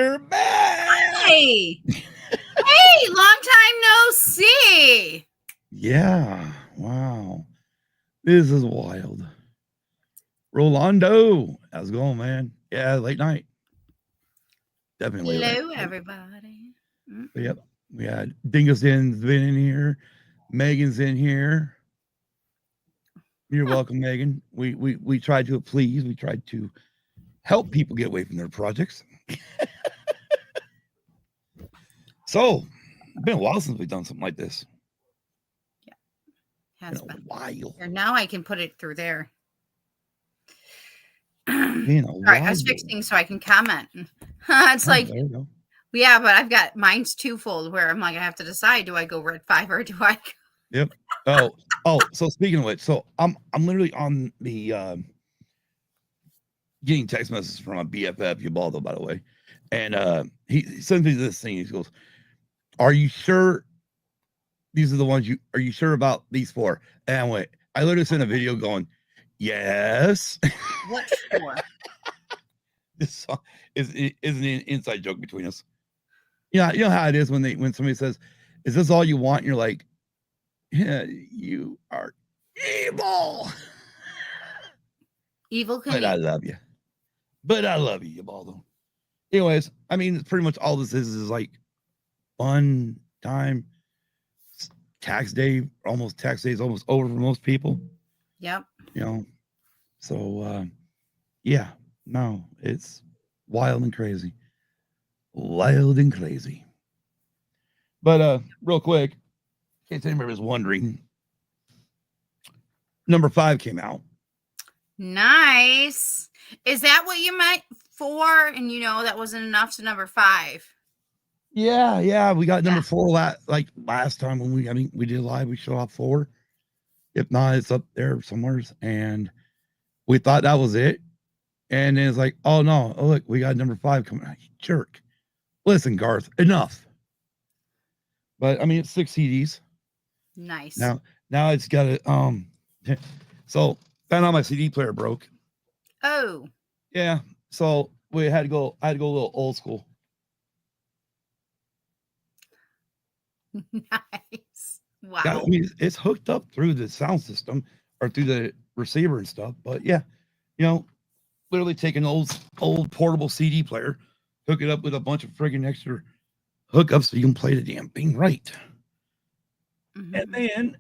we're back. Hey, hey, long time no see. Yeah, wow. This is wild. Rolando, how's it going, man? Yeah, late night. Definitely late. Hello, everybody. But yep, we had Dingus been in here. Megan's in here. You're welcome, Megan. We tried to please. We tried to help people get away from their projects. So, it's been a while since we've done something like this. Has Been a been. while. Here, now I can put it through there. Been a Sorry, while. I was fixing so I can comment. It's Oh, like, there you go. yeah, but I've got mine's twofold where I'm like, I have to decide: do I go red 5 or do I? Yep. Oh. So speaking of which, so I'm literally on the getting text messages from a BFF, Ubaldo, by the way, and he sends me this thing. He goes, "Are you sure these are the ones you? Are you sure about these four?" And I went, I literally sent a video going, "Yes." What for? This song is an inside joke between us. Yeah, you know how it is when somebody says, "Is this all you want?" And you're like, "Yeah, you are evil." Evil But I Knievel. love you. But I love you, Ubaldo. Anyways, I mean, pretty much all this is like fun time. Tax day, almost tax day is almost over for most people. Yep. You know, so yeah, no, it's wild and crazy, wild and crazy. But real quick, in case anybody was wondering, number 5 came out. Nice. Is that what you meant 4? And that wasn't enough to number 5. Yeah, we got number 4 last time when we did live, we showed off 4. If not, it's up there somewhere. And we thought that was it. And then it's like, oh no, oh look, we got number 5 coming out. You jerk. Listen, Garth, enough. But I mean, it's 6 CDs. Nice. Now it's got a so found out my CD player broke. Oh. Yeah. So I had to go a little old school. Nice. Wow. I mean, it's hooked up through the sound system or through the receiver and stuff. But yeah, literally take an old portable CD player, hook it up with a bunch of friggin' extra hookups so you can play the damn thing right. Mm-hmm. And then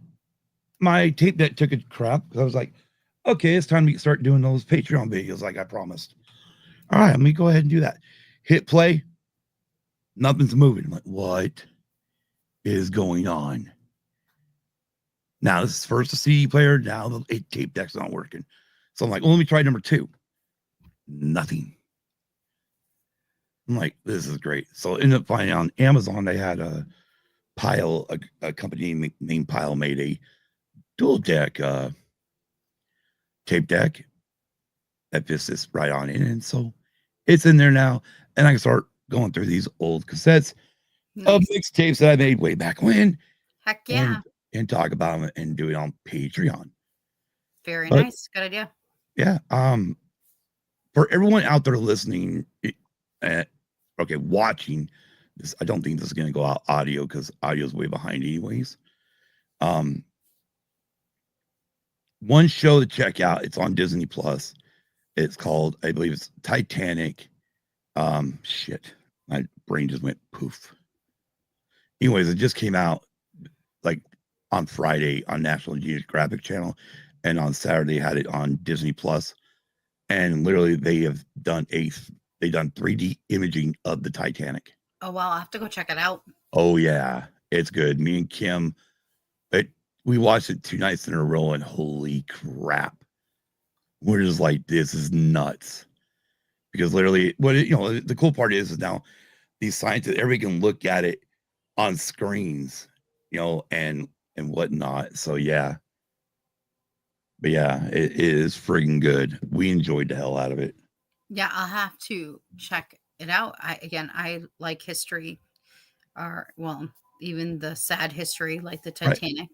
my tape deck took a crap because I was like, okay, it's time to start doing those Patreon videos like I promised. All right, let me go ahead and do that. Hit play. Nothing's moving. I'm like, what is going on? Now this is first a CD player. Now the tape deck's not working. So I'm like, well, let me try number 2. Nothing. I'm like, this is great. So I ended up finding on Amazon they had a company named Pile made a dual deck tape deck that fits this right on in. And so it's in there now. And I can start going through these old cassettes of mixtapes that I made way back when. Heck yeah. And talk about them and do it on Patreon. Very nice. Good idea. Yeah. For everyone out there listening, watching this, I don't think this is going to go out audio because audio is way behind anyways. One show to check out. It's on Disney Plus. It's called, I believe it's Titanic. Shit, my brain just went poof. Anyways, it just came out like on Friday on National Geographic Channel, and on Saturday had it on Disney Plus. And literally, they have done 3D imaging of the Titanic. Oh wow, I'll have to go check it out. Oh yeah, it's good. Me and Kim, we watched it 2 nights in a row, and holy crap, we're just like, this is nuts. Because literally, the cool part is now these scientists, everybody can look at it on screens, and whatnot. So yeah. But yeah, it is friggin' good. We enjoyed the hell out of it. Yeah, I'll have to check it out. I like history, or even the sad history, like the Titanic.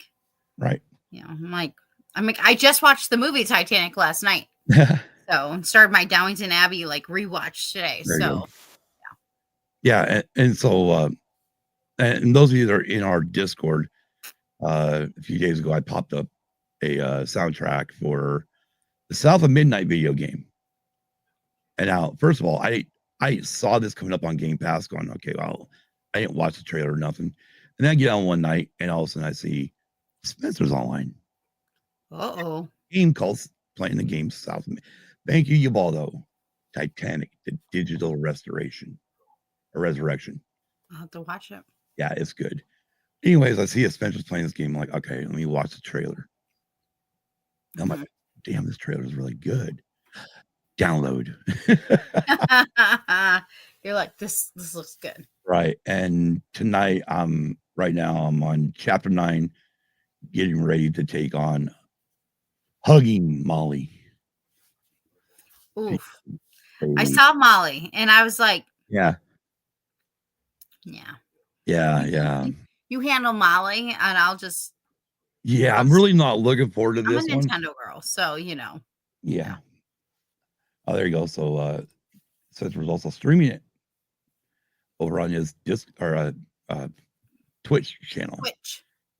Right. I'm like, I just watched the movie Titanic last night. So started my Downton Abbey rewatch today. So yeah. Yeah, and so and those of you that are in our Discord, a few days ago, I popped up a soundtrack for the South of Midnight video game. And now, first of all, I saw this coming up on Game Pass, going, okay, well, I didn't watch the trailer or nothing. And then I get on one night, and all of a sudden I see Spencer's online. Uh-oh. Game called playing the game South. Thank you, Ubaldo. Titanic, the digital restoration or resurrection. I'll have to watch it. Yeah, it's good. Anyways, I see a Spencer's playing this game. I'm like, okay, let me watch the trailer. And I'm like, damn, this trailer is really good. Download. You're like, this looks good. Right. And tonight, right now I'm on chapter 9, getting ready to take on Hugging Molly. Oof. I saw Molly and I was like, yeah. You handle Molly and I'll just. Yeah, I'm really not looking forward to this I'm a one. Nintendo girl, so Yeah. Yeah. Oh, there you go. So Spencer's also streaming it over on his Twitch channel.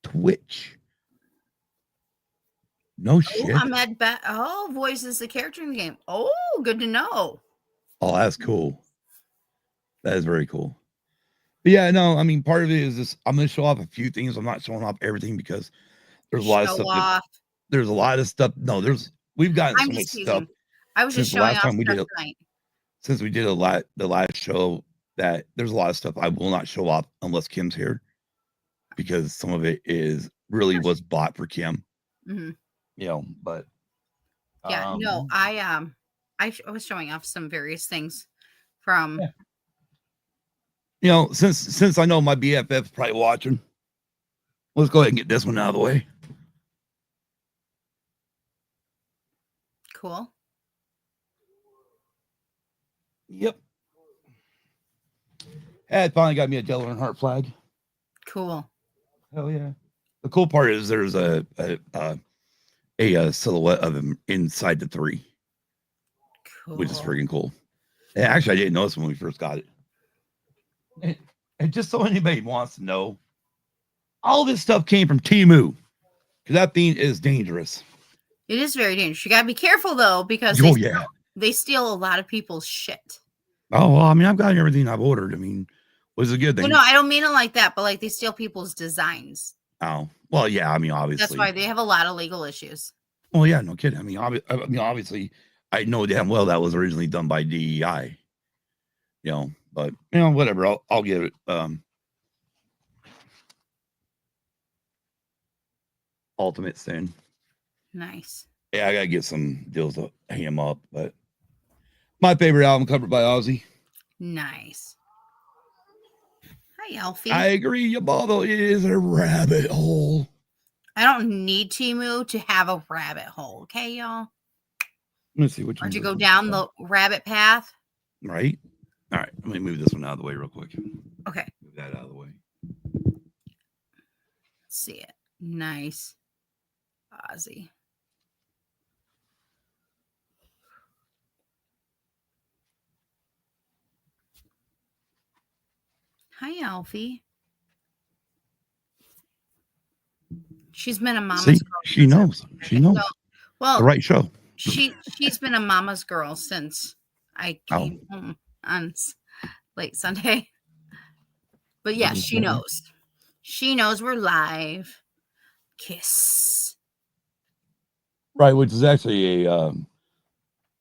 Twitch. No shit. Ahmed voices the character in the game. Oh, good to know. Oh, that's cool. That is very cool. But yeah, no, I mean, part of it is this. I'm going to show off a few things. I'm not showing off everything because there's a lot of stuff. There's a lot of stuff. No, we've gotten so much stuff. I was just showing off stuff tonight. Since we did the last show, that there's a lot of stuff I will not show off unless Kim's here, because some of it was bought for Kim. Mm-hmm. But yeah, no, I was showing off some various things from. Yeah. Since I know my BFF is probably watching, let's go ahead and get this one out of the way. Cool. Yep. I finally got me a Devil and Heart flag. Cool. Hell yeah. The cool part is there's a silhouette of him inside the 3. Cool. Which is freaking cool. And actually, I didn't notice when we first got it. And just so anybody wants to know, all this stuff came from Temu, because that thing is dangerous. It is very dangerous. You gotta be careful though, because they steal a lot of people's shit. Oh well, I mean, I've got everything I've ordered. I mean, was a good thing. Well, no, I don't mean it like that, but like they steal people's designs. Oh well, yeah. I mean, obviously that's why they have a lot of legal issues. Oh yeah, no kidding. I mean, obviously, I know damn well that was originally done by DEI. But whatever. I'll give it. Ultimate Sin. Nice. Yeah, I gotta get some deals to hang him up, but my favorite album covered by Ozzy. Nice. Hi, Alfie. I agree, Yabaldo is a rabbit hole. I don't need Temu to have a rabbit hole, okay, y'all? Let's see which one. To go down the rabbit path. Right. All right. Let me move this one out of the way real quick. Okay. Move that out of the way. Let's see it. Nice. Ozzy. Hi, Alfie. She's been a mama's girl. She knows. She knows. Well, the right show. She's been a mama's girl since I came home on late Sunday. But yeah, she knows. She knows we're live. Kiss. Right, which is actually a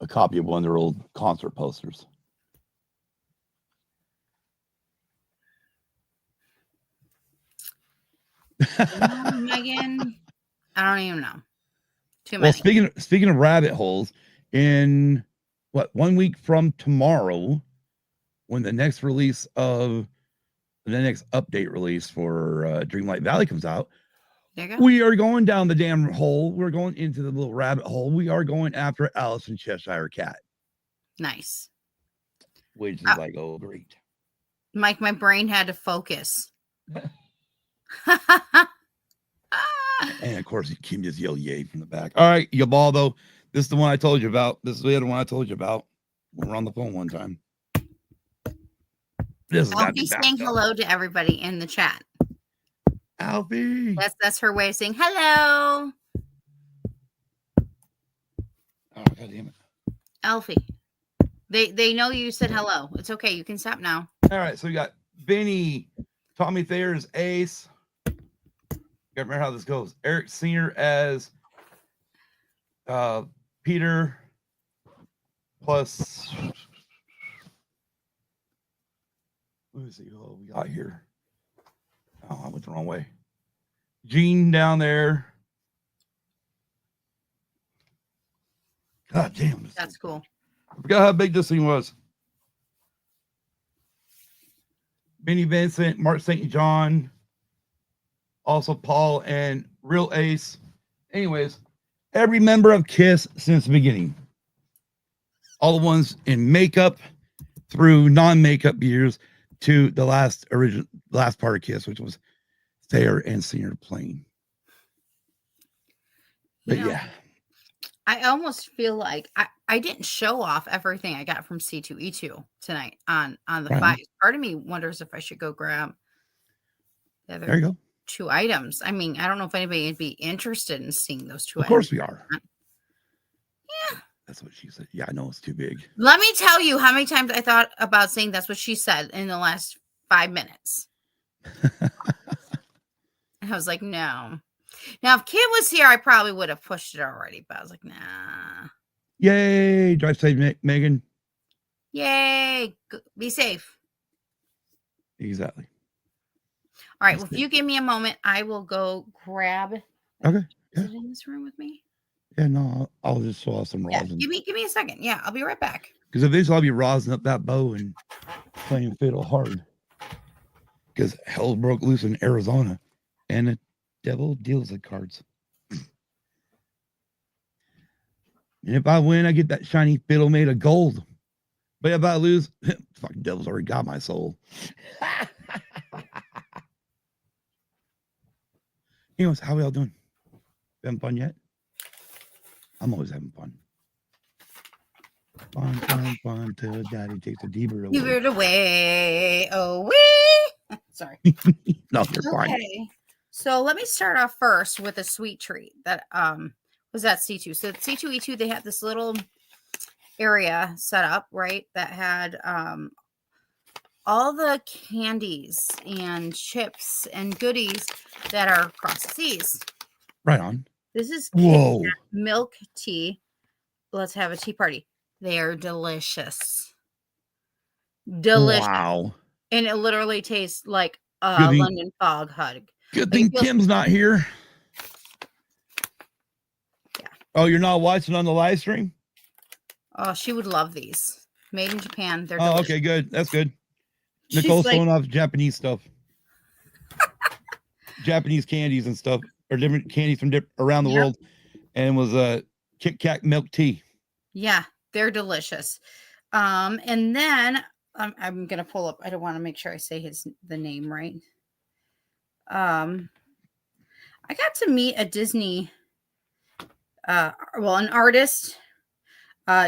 copy of one of their old concert posters. Megan, I don't even know. Too many. Well, speaking of rabbit holes, in 1 week from tomorrow, when the next update release for Dreamlight Valley comes out, we are going down the damn hole. We're going into the little rabbit hole. We are going after Alice in Cheshire Cat. Nice. Which is great. Mike, my brain had to focus. And of course, Kim just yelled yay from the back. All right, Yabaldo. This is the one I told you about. This is the other one I told you about. We were on the phone one time. This has got to be Alfie's backed saying up. hello to everybody in the chat. Alfie. That's her way of saying hello. Oh, God damn it. Alfie. They know you said hello. It's okay. You can stop now. All right. So we got Benny, Tommy Thayer's Ace. Gotta remember how this goes. Eric Senior as Peter plus. Let me see who we got here. Oh, I went the wrong way. Gene down there. God damn. That's cool. I forgot how big this thing was. Benny Vincent, Mark St. John, also Paul and Real Ace. Anyways, every member of KISS since the beginning. All the ones in makeup through non-makeup years to the last part of KISS, which was Thayer and Senior playing. But yeah. I almost feel like I didn't show off everything I got from C2E2 tonight on the five. Part of me wonders if I should go grab the other there you go. 2 items. I mean, I don't know if anybody would be interested in seeing those 2 items. Of course we are. Yeah. That's what she said. Yeah, I know it's too big. Let me tell you how many times I thought about saying that's what she said in the last 5 minutes. And I was like, no. Now, if Kid was here, I probably would have pushed it already, but I was like, nah. Yay! Drive safe, Megan. Yay! Be safe. Exactly. All right. Well, if you give me a moment, I will go grab. Okay. Is it in this room with me? Yeah, no, I'll just show off some Yeah, rosin. give me a second. Yeah, I'll be right back. Because eventually I'll be rosin up that bow and playing fiddle hard. Because hell broke loose in Arizona, and the devil deals the cards. And if I win, I get that shiny fiddle made of gold. But if I lose, fucking devil's already got my soul. Anyways, how we all doing? Having fun yet? I'm always having fun. Fun till daddy takes a D-bird away. D-bird away. Oh, wee. Sorry. No, you're fine. Okay. So let me start off first with a sweet treat that was at C2. So at C2E2, they had this little area set up, right? That had all the candies and chips and goodies that are across the seas. Right on. This is Whoa. milk tea. Let's have a tea party. They are delicious. Delicious. Wow. And it literally tastes like a London fog hug. Good thing Kim's not here. Yeah. Oh, you're not watching on the live stream? Oh, she would love these. Made in Japan. They're delicious. delicious. Okay, good. That's good. She's Nicole's like, showing off Japanese stuff. Japanese candies and stuff, or different candies from around the world. And was Kit Kat milk tea. Yeah, they're delicious. And then I'm gonna pull up. I don't want to make sure I say the name right. I got to meet a Disney, an artist,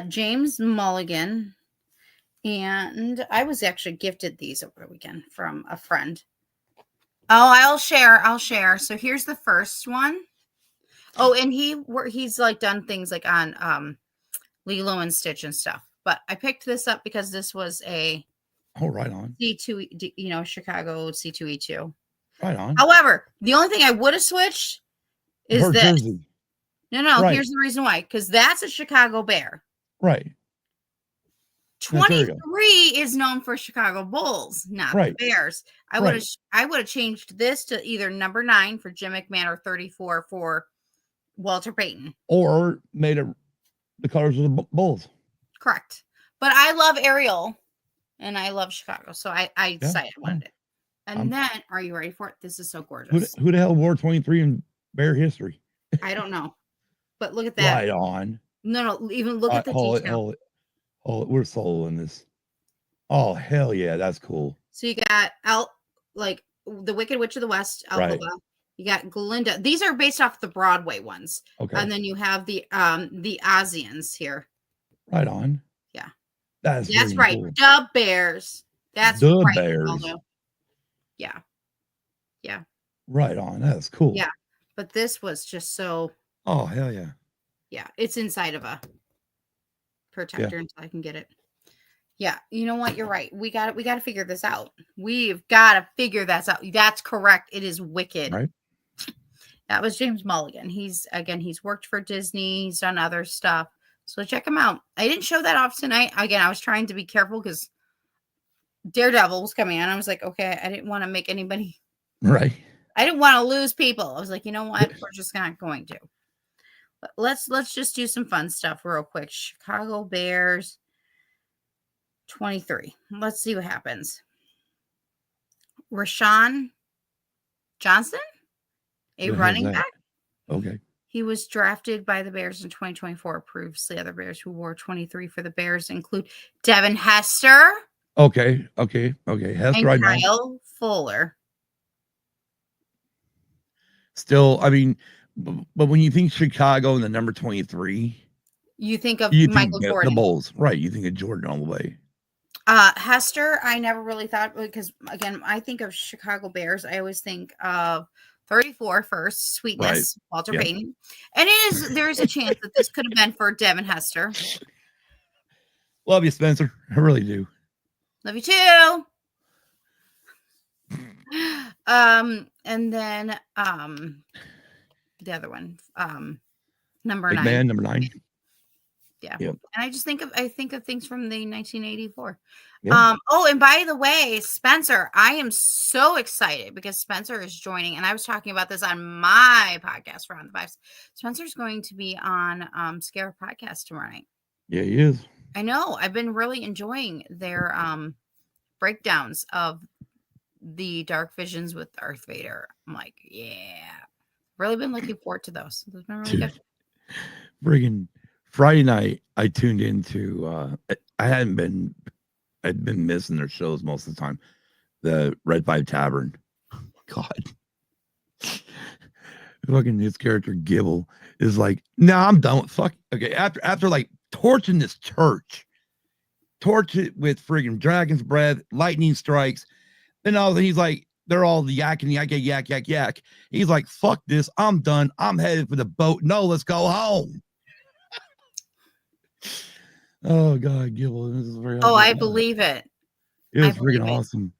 James Mulligan, and I was actually gifted these over the weekend from a friend. Oh, I'll share. So here's the first one. Oh, and he's like done things like on Lilo and Stitch and stuff. But I picked this up because this was a right on C2, Chicago C2E2. Right on. However, the only thing I would have switched is her this. Jersey. No. Right. Here's the reason why. Because that's a Chicago Bear. Right. 23 is known for Chicago Bulls, not the Bears. I would have changed this to either number 9 for Jim McMahon or 34 for Walter Payton. Or made the colors of the Bulls. Correct. But I love Ariel and I love Chicago. So I decided I wanted it. And then, are you ready for it? This is so gorgeous. Who the hell wore 23 in Bear history? I don't know. But look at that. Right on. No, even look at the detail. We're soul in this. Oh, hell yeah. That's cool. So you got the Wicked Witch of the West, Alphaba. Right. You got Glinda. These are based off the Broadway ones. Okay. And then you have the Ozians here. Right on. Yeah. That's right. Cool. The Bears. That's the right, Bears. Waldo. Yeah. Yeah. Right on. That's cool. Yeah. But this was just so. Oh, hell yeah. Yeah. It's inside of a protector until I can get it. Yeah. You know what? You're right. We got to figure this out. We've got to figure this out. That's correct. It is wicked. Right. That was James Mulligan. He's worked for Disney. He's done other stuff. So check him out. I didn't show that off tonight. Again, I was trying to be careful because Daredevil was coming on. I was like, okay, I didn't want to make anybody. Right. I didn't want to lose people. I was like, you know what? We're just not going to. But let's just do some fun stuff real quick. Chicago Bears 23. Let's see what happens. Rashawn Johnson, a running back. Okay. He was drafted by the Bears in 2024. Previously, other Bears who wore 23 for the Bears include Devin Hester. Okay. Hester, and Kyle Fuller. Still, I mean, but when you think Chicago and the number 23, you think of Michael Jordan. The Bulls, right? You think of Jordan all the way. Hester, I never really thought, because again, I think of Chicago Bears. I always think of 34 first, Sweetness, right. Walter Payton. And there is a chance that this could have been for Devin Hester. Love you, Spencer. I really do. Love you too. And then the other one, number 9. Man, number 9. Yeah. Yep. And I think of things from the 1984. Yeah. Oh, and by the way, Spencer, I am so excited because Spencer is joining, and I was talking about this on my podcast, Round the Vibes. Spencer's going to be on Scare Podcast tomorrow night. Yeah, he is. I know. I've been really enjoying their breakdowns of the Dark Visions with Darth Vader. I'm like, yeah. Really been looking forward to those. Those have been really good. Friggin' Friday night, I tuned into I'd been missing their shows most of the time. The Red 5 Tavern. God. Fucking his character Gibble is like, nah, I'm done with fuck. Okay, after like torching this church, torch it with friggin' dragon's breath, lightning strikes. Then he's like, they're all yakking, yak. He's like, fuck this. I'm done. I'm headed for the boat. No, let's go home. Oh God, Gibble. This is very I believe it. It was freaking awesome.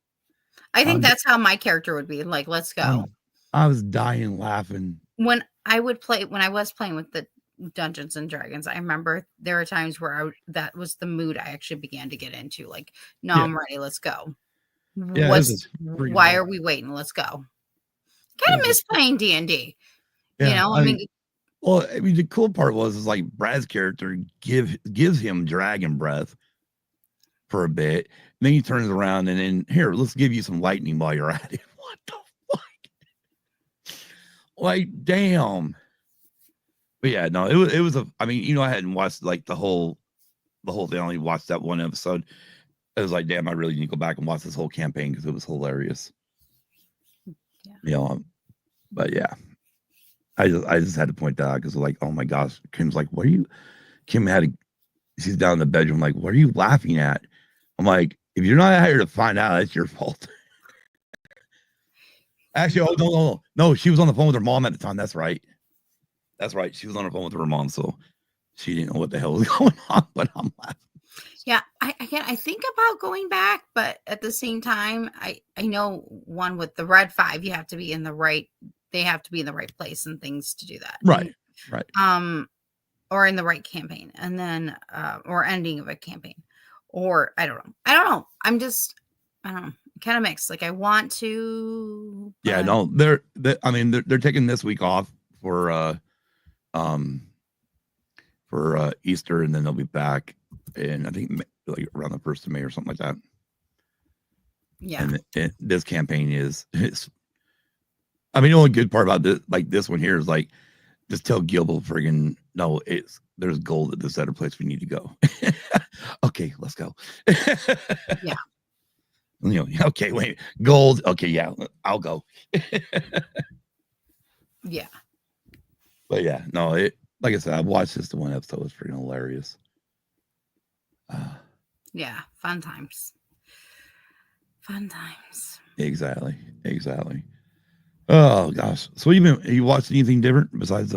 I think that's how my character would be. Like, let's go. I was dying laughing. When I was playing with the Dungeons and Dragons, I remember there were times where that was the mood I actually began to get into. Like, no, I'm ready. Let's go. Yeah, why are we waiting? Let's go. Kind of miss playing D&D. Yeah, you know, I mean, the cool part was like Brad's character gives him dragon breath for a bit. And then he turns around and then here, let's give you some lightning while you're at it. What the fuck? Like, damn. But yeah, no, it was I hadn't watched like the whole thing. I only watched that one episode. It was like, damn, I really need to go back and watch this whole campaign because it was hilarious. Yeah. But yeah, I just had to point that out because like, oh my gosh, Kim's like, what are you? She's down in the bedroom, like, what are you laughing at? I'm like, if you're not here to find out, it's your fault. Actually, no, she was on the phone with her mom at the time. That's right. She was on the phone with her mom, so she didn't know what the hell was going on. But I'm laughing. Yeah, I think about going back, but at the same time, I know one with the Red 5, you have to be in the right. They have to be in the right place and things to do that. Right. Or in the right campaign, and then or ending of a campaign, or I don't know. I don't know. Kind of mixed. Like I want to. Yeah, no, they're taking this week off for Easter, and then they'll be back. And I think like around the 1st of May or something like that. Yeah. And this campaign is the only good part about this one here is like, just tell Gilbo friggin' no, there's gold at this other place we need to go. Okay, let's go. Yeah. Okay, wait, gold. Okay, yeah, I'll go. Yeah. But yeah, no, like I said, I watched this one episode. It was freaking hilarious. Yeah, fun times. Fun times. Exactly. Oh gosh. So you watched anything different besides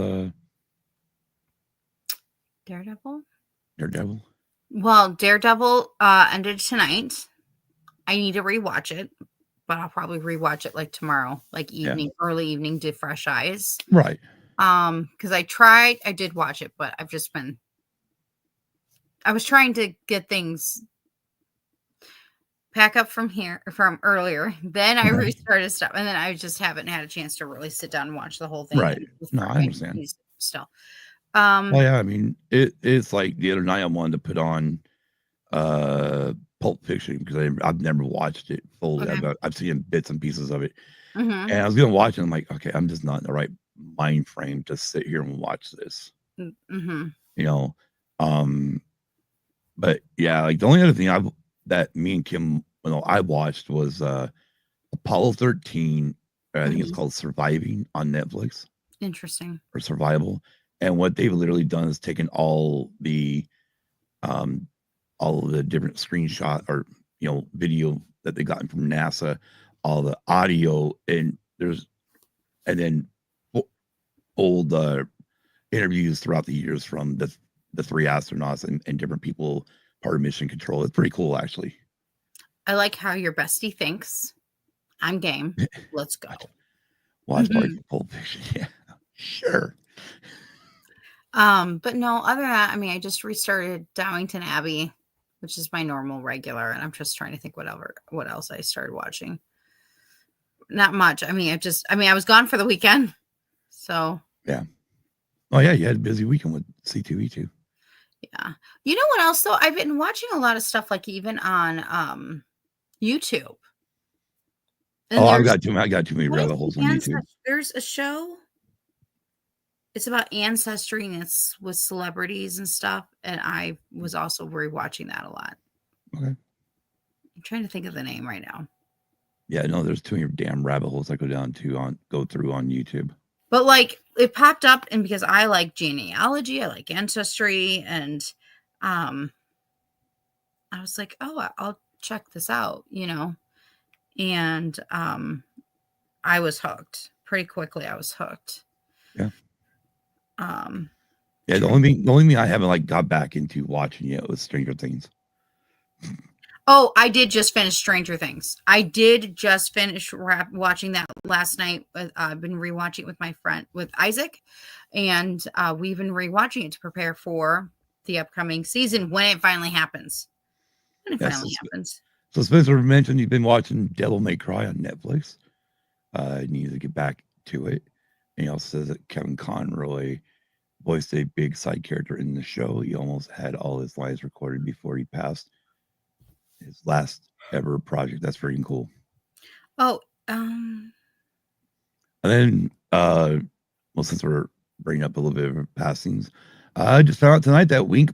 Daredevil? Daredevil? Well, Daredevil ended tonight. I need to rewatch it, but I'll probably rewatch it like tomorrow, like evening, early evening to fresh eyes. Right. Because I did watch it, but I was trying to get things pack up from earlier. Then I restarted stuff, and then I just haven't had a chance to really sit down and watch the whole thing. Right. No, I understand. Still. Well, yeah, I mean, it's like the other night I wanted to put on Pulp Fiction because I've never watched it fully. Okay. I've seen bits and pieces of it, Mm-hmm. and I was gonna watch it. I'm like, okay, I'm just not in the right mind frame to sit here and watch this. Mm-hmm. You know, but yeah, like the only other thing that me and Kim, I watched was Apollo 13. I think it's called Surviving on Netflix. Interesting. Or Survival. And what they've literally done is taken all of the different screenshot or video that they gotten from NASA, all the audio, and then old interviews throughout the years from the three astronauts and different people part of mission control. It's pretty cool, actually. I like how your bestie thinks. I'm game. Let's go. Watch party for Pulp Fiction. Yeah, sure. But no, other than that, I mean, I just restarted Downton Abbey, which is my normal regular, and I'm just trying to think what else I started watching. Not much. I mean, I was gone for the weekend, so yeah. Oh yeah, you had a busy weekend with C2E2. Yeah. You know what else though? I've been watching a lot of stuff like even on YouTube. And I got too many rabbit holes on YouTube. There's a show. It's about ancestry and it's with celebrities and stuff. And I was also rewatching that a lot. Okay. I'm trying to think of the name right now. Yeah, no, there's too many damn rabbit holes I go through on YouTube. But like it popped up, and because I like genealogy, I like ancestry, and I was like, oh, I'll check this out, and I was hooked pretty quickly. I was hooked. Yeah. Yeah, the only thing I haven't got back into watching yet was Stranger Things. Oh, I did just finish Stranger Things. I did just finish watching that last night. I've been rewatching it with my friend, with Isaac, and we've been rewatching it to prepare for the upcoming season when it finally happens. So Spencer mentioned you've been watching Devil May Cry on Netflix. I need to get back to it. And he also says that Kevin Conroy voiced a big side character in the show. He almost had all his lines recorded before he passed. His last ever project. That's freaking cool. Oh, and then well, since we're bringing up a little bit of passings, I just found out tonight that Wink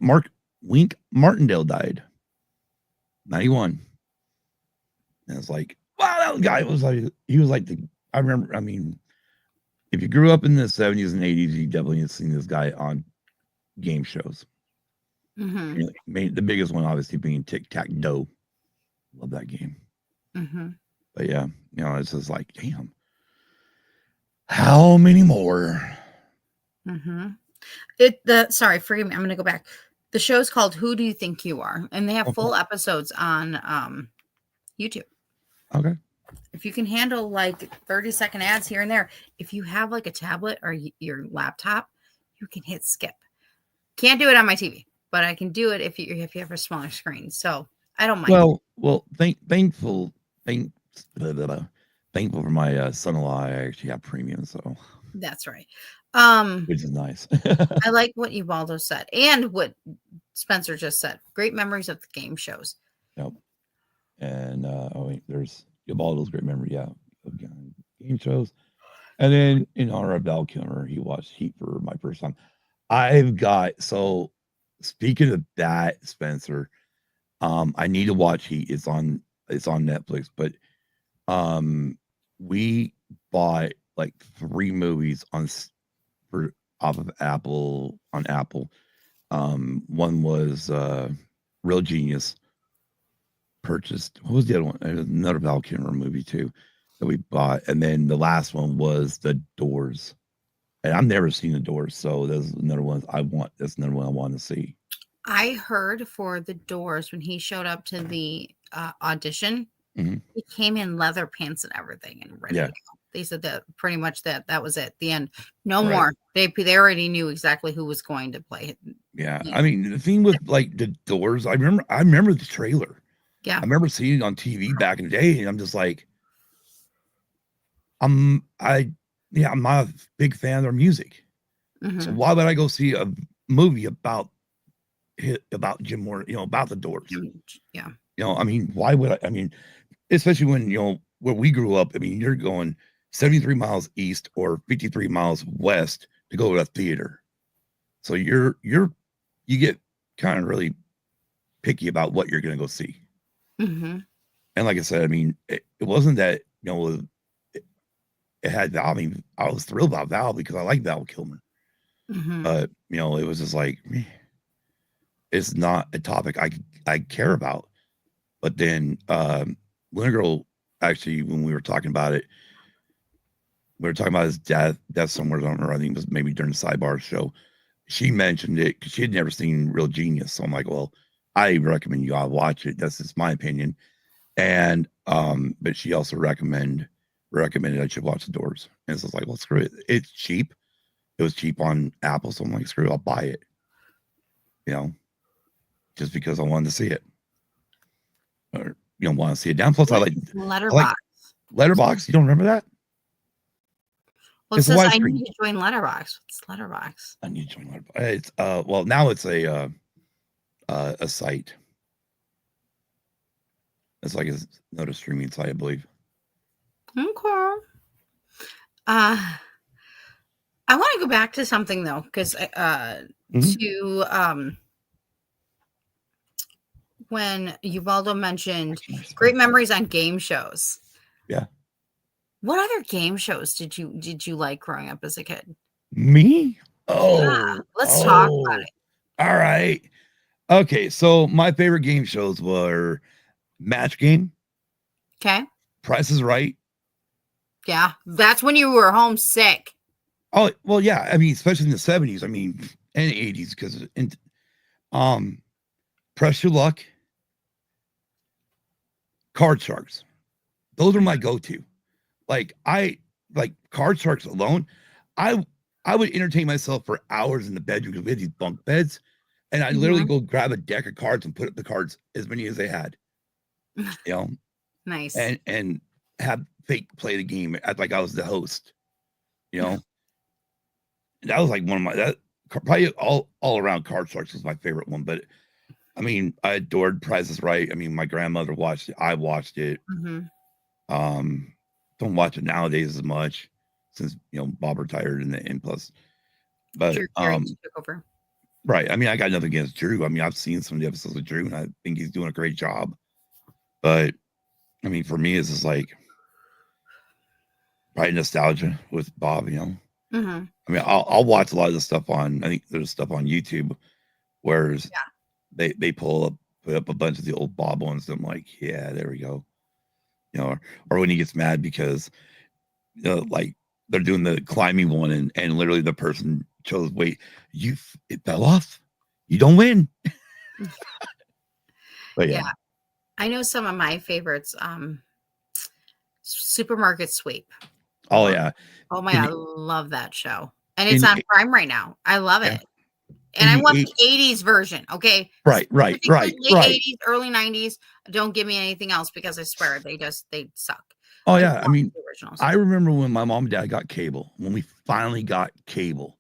Martindale died. 91. And it's like, wow, that guy was I remember, I mean, if you grew up in the 70s and 80s, you definitely have seen this guy on game shows. Mm-hmm. The biggest one obviously being Tic-Tac-Toe. Love that game. Mm-hmm. But yeah, it's just like, damn. How many more? Mm-hmm. Sorry, forgive me. I'm going to go back. The show's called Who Do You Think You Are? And they have full episodes on YouTube. Okay. If you can handle 30-second ads here and there, if you have a tablet or your laptop, you can hit skip. Can't do it on my TV, but I can do it if you have a smaller screen. So I don't mind. Well, thankful for my son-in-law. I actually have premium, so that's right. Which is nice. I like what Ubaldo said and what Spencer just said. Great memories of the game shows. Yep. And there's Ubaldo's great memory, yeah, of game shows. And then in honor of Val Kilmer, he watched Heat for my first time. Speaking of that, Spencer, I need to watch Heat. It's on Netflix, but we bought 3 movies off of Apple on Apple. One was Real Genius, purchased. What was the other one? Another Val Kilmer movie too that we bought, and then the last one was The Doors. And I've never seen The Doors, so there's another one I want. That's another one I want to see. I heard for The Doors when he showed up to the audition, Mm-hmm. he came in leather pants and everything and ready to go. They said that pretty much that was it. The end. No more. They already knew exactly who was going to play it. Yeah, I mean the thing with like The Doors, I remember the trailer. Yeah, I remember seeing it on TV back in the day, and I'm just like, I'm not a big fan of their music. mm-hmm. So why would I go see a movie about Jim Morrison, about The Doors? Yeah. I mean, why would I? I mean, especially when, where we grew up, I mean, you're going 73 miles east or 53 miles west to go to a theater. So you get kind of really picky about what you're going to go see. Mm-hmm. And like I said, I mean, it wasn't that, it had Val. I mean, I was thrilled about Val because I like Val Kilmer. Mm-hmm. But, it was just like, it's not a topic I care about. But then Winter Girl, actually, when we were talking about it, we were talking about his death somewhere. I don't remember. I think it was maybe during the Sidebar show. She mentioned it because she had never seen Real Genius. So I'm like, well, I recommend you all watch it. That's just my opinion. And but she also recommended I should watch The Doors. And so it's like, well, screw it. It's cheap. It was cheap on Apple. So I'm like, screw it, I'll buy it. Just because I wanted to see it. Or want to see it down. Plus, I like Letterboxd. You don't remember that? Well, it says I need to join Letterboxd. What's Letterboxd? I need to join Letterboxd. It's well, now it's a site. It's like another streaming site, I believe. Okay. I want to go back to something though, because to when Ubaldo mentioned great memories on game shows. Yeah. What other game shows did you like growing up as a kid? Me? Oh, yeah, let's talk about it. All right. Okay, so my favorite game shows were Match Game. Okay. Price is Right. Yeah, that's when you were homesick. Oh, well, yeah. I mean, especially in the 70s. I mean, and 80s, because Press Your Luck, Card Sharks. Those are my go-to. Like Card Sharks alone. I would entertain myself for hours in the bedroom because we had these bunk beds, and I'd literally go grab a deck of cards and put up the cards, as many as they had. Nice. And have fake play the game like I was the host. And that was like one of my probably all around Card Sharks was my favorite one. But I mean, I adored Price is Right. I mean, my grandmother watched it. I watched it. Don't watch it nowadays as much since Bob retired and plus. But Drew took over. Right. I mean, I got nothing against Drew. I mean, I've seen some of the episodes of Drew, and I think he's doing a great job. But I mean, for me, it's just like probably nostalgia with Bob. I mean, I'll watch a lot of the stuff I think there's stuff on YouTube where they put up a bunch of the old Bob ones. And I'm like, yeah, there we go. Or when he gets mad because like they're doing the climbing one and literally the person chose, wait, it fell off. You don't win. But yeah. I know some of my favorites. Supermarket Sweep. Oh yeah. Oh my God, I love that show. And it's on Prime right now. I love it. And I want the 80s version. Okay. Right. Late 80s, early 90s. Don't give me anything else because I swear they suck. Oh yeah. I mean, I remember when my mom and dad got cable, when we finally got cable,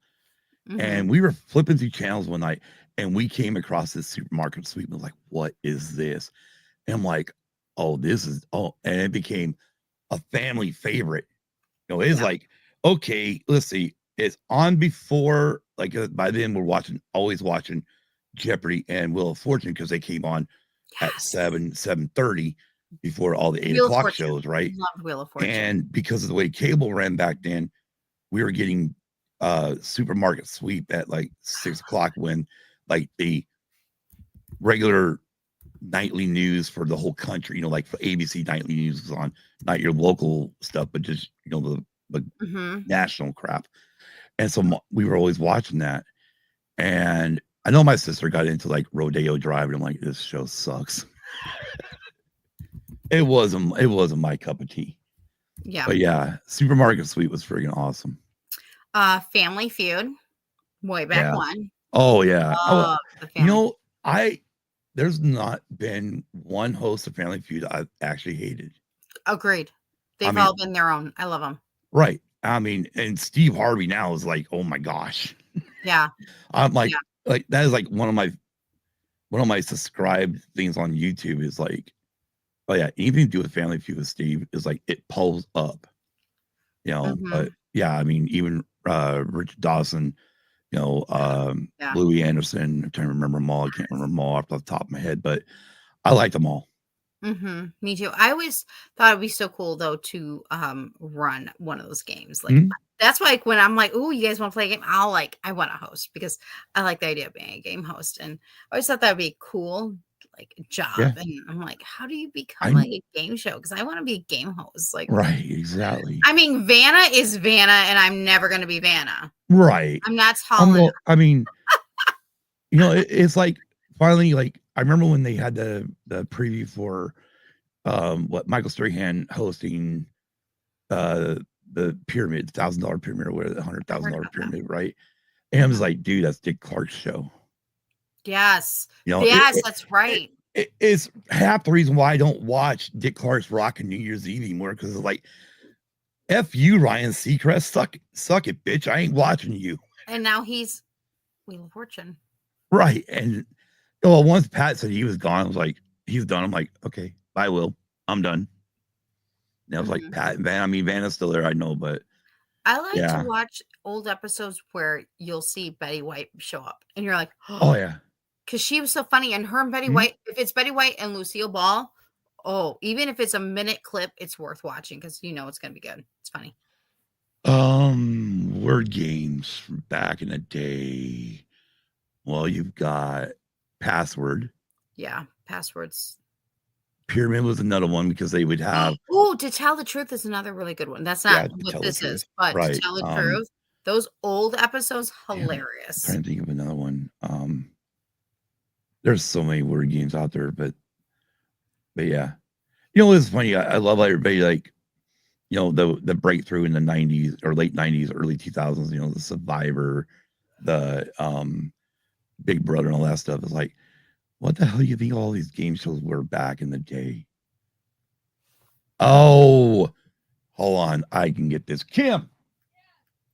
and we were flipping through channels one night and we came across this Supermarket Sweep and was like, what is this? And I'm like, and it became a family favorite. It's like, okay, let's see. It's on before, like by then we're always watching Jeopardy and Wheel of Fortune because they came on at 7:30 before all the 8 o'clock shows, right? Loved Wheel of Fortune. And because of the way cable ran back then, we were getting Supermarket Sweep at like 6 o'clock when like the regular nightly news for the whole country. Like for ABC nightly news is on, not your local stuff, but just the national crap. And so we were always watching that. And I know my sister got into like Rodeo Drive, and I'm like, this show sucks. It wasn't my cup of tea. Yeah. But yeah, Supermarket Sweep was freaking awesome. Family Feud, way back when. Oh yeah. The there's not been one host of Family Feud I've actually hated. Agreed. They've all been their own. I love them. Right. I mean, and Steve Harvey now is like, oh my gosh. Yeah. I'm like that is like one of my subscribed things on YouTube is like, oh yeah, anything to do with Family Feud with Steve is like it pulls up. But yeah, I mean, even Richard Dawson, Louis Anderson, I'm trying to remember them all. I can't remember them all off the top of my head, but I like them all. Me too. I always thought it'd be so cool though to run one of those games. Like that's why when I'm like, oh, you guys want to play a game? I want to host because I like the idea of being a game host. And I always thought that would be cool, like a job. Yeah. And I'm like, how do you become like a game show? Because I want to be a game host. Like, right, exactly. I mean, Vanna is Vanna, and I'm never gonna be Vanna. Right. I'm not tall enough. I mean, it's like finally, like I remember when they had the preview for what Michael Strahan hosting the pyramid, $1,000 pyramid or whatever, the $100,000 pyramid, right? And I was like, dude, that's Dick Clark's show. Yes. Yes, that's right. It's half the reason why I don't watch Dick Clark's Rockin' New Year's Eve anymore, because it's like, F you, Ryan Seacrest, suck it, bitch. I ain't watching you. And now he's Wheel of Fortune. Right. And once Pat said he was gone, I was like, he's done. I'm like, okay, bye, Will. I'm done. And I was like, Pat and Van. I mean, Vanna's still there, I know, but I like to watch old episodes where you'll see Betty White show up, and you're like, oh yeah, because she was so funny. And her and Betty White, if it's Betty White and Lucille Ball, even if it's a minute clip, it's worth watching because it's gonna be good. It's funny. Word games from back in the day. Well, you've got Password. Yeah, Passwords. Pyramid was another one because they would have. Oh, To Tell the Truth is another really good one. That's not what this is, but To Tell the Truth. Those old episodes, hilarious. I'm trying to think of another one. There's so many word games out there, but yeah, it's funny. I love everybody like, the breakthrough in the 90s or late 90s, early 2000s. The Survivor, the Big Brother, and all that stuff. Is like, what the hell do you think all these game shows were back in the day? Oh, hold on. I can get this. Kim,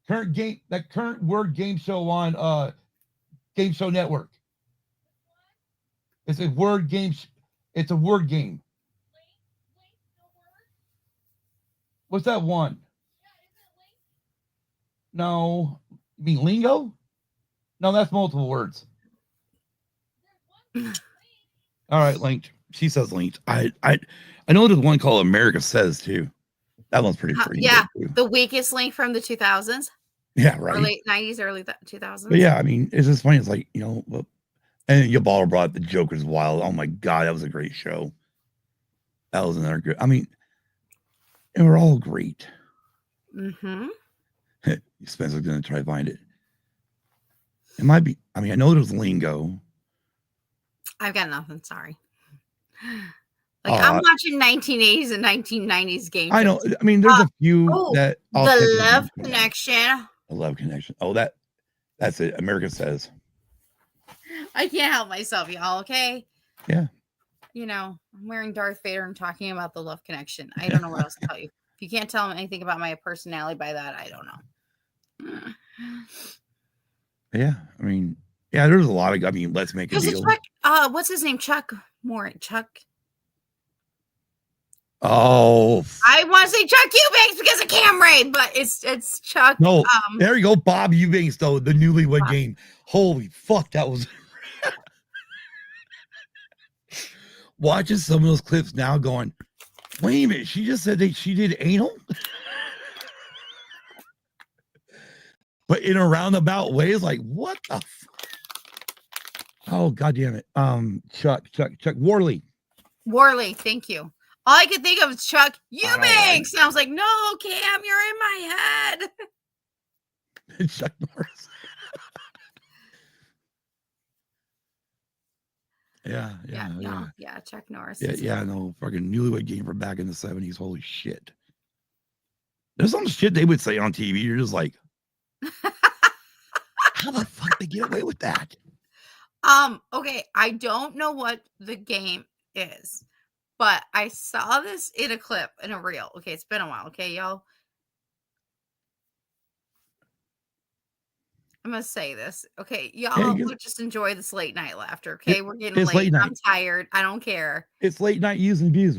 current word game show on Game Show Network. It's a word game. It's a word game. What's that one? No. You mean lingo? No, that's multiple words. All right, linked. She says linked. I know there's one called America Says too. That one's pretty good. Yeah, the weakest link from the 2000s. Yeah, right. Late 90s, early 2000s. But yeah, I mean, it's just funny. It's like, and Yabala brought The Joker's Wild. Oh my God, that was a great show. That was another good. I mean, and we're all great. Spencer's gonna try to find it. It might be. I mean, I know there's lingo. I've got nothing. Sorry. Like I'm watching 1980s and 1990s games. I know. I mean, there's a few that The Love Connection. The Love Connection. Oh, that's it. America Says. I can't help myself, y'all. Okay. Yeah. I'm wearing Darth Vader and talking about the Love Connection. I don't know what else to tell you. If you can't tell me anything about my personality by that, I don't know. Yeah, I mean, yeah, there's a lot of. I mean, Let's Make a Deal. What's his name? Chuck Moore. Chuck. Oh, I want to say Chuck Eubanks because of Camry, but it's Chuck. No, there you go, Bob Eubanks, though the Newlywed Game. Holy fuck, that was. Watching some of those clips now, going, wait a minute, she just said that she did anal, but in a roundabout way, it's like, what the fuck? Oh, God damn it. Chuck Worley. Worley, thank you. All I could think of was Chuck Eubanks. Right. And I was like, no, Cam, you're in my head. Chuck Norris. Yeah. Chuck Norris. Yeah, no, fucking newlywed game from back in the 70s. Holy shit. There's some shit they would say on TV. You're just like, how the fuck they get away with that? Okay, I don't know what the game is, but I saw this in a clip, in a reel. Okay, it's been a while. Okay, y'all. I'm gonna say this. Okay, y'all just enjoy this late night laughter. Okay, we're getting late. I'm tired. I don't care. It's late night use and abuse.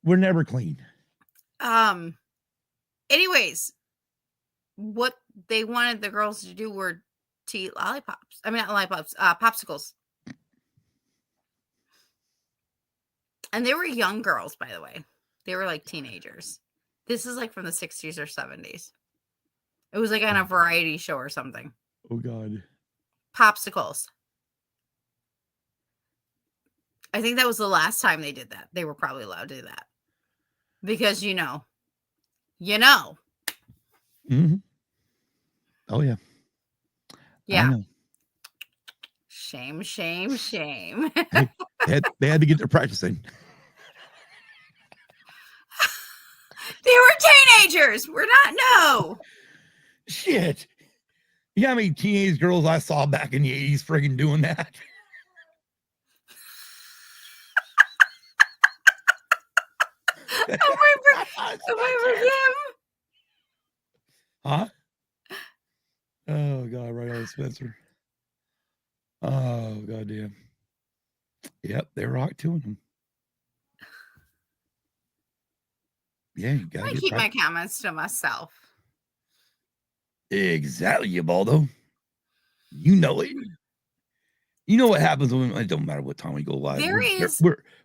We're never clean. Anyways, what they wanted the girls to do were to eat lollipops. I mean, not lollipops, popsicles. And they were young girls, by the way. They were like teenagers. This is like from the 60s or 70s. It was like on a variety show or something. Oh, God. Popsicles. I think that was the last time they did that. They were probably allowed to do that. Because, you know. Mm-hmm. Oh, yeah. Yeah. I know. Shame, shame, shame. they had to get their practice in. They were teenagers. We're not, no. Shit. You know how many teenage girls I saw back in the 80s friggin' doing that? Am I for him? Huh? Oh, God, right on Spencer. Oh, goddamn. Yep, they rock to him. Yeah, you gotta keep my comments to myself. Exactly, Ubaldo. You know it. You know what happens when it don't matter what time we go live.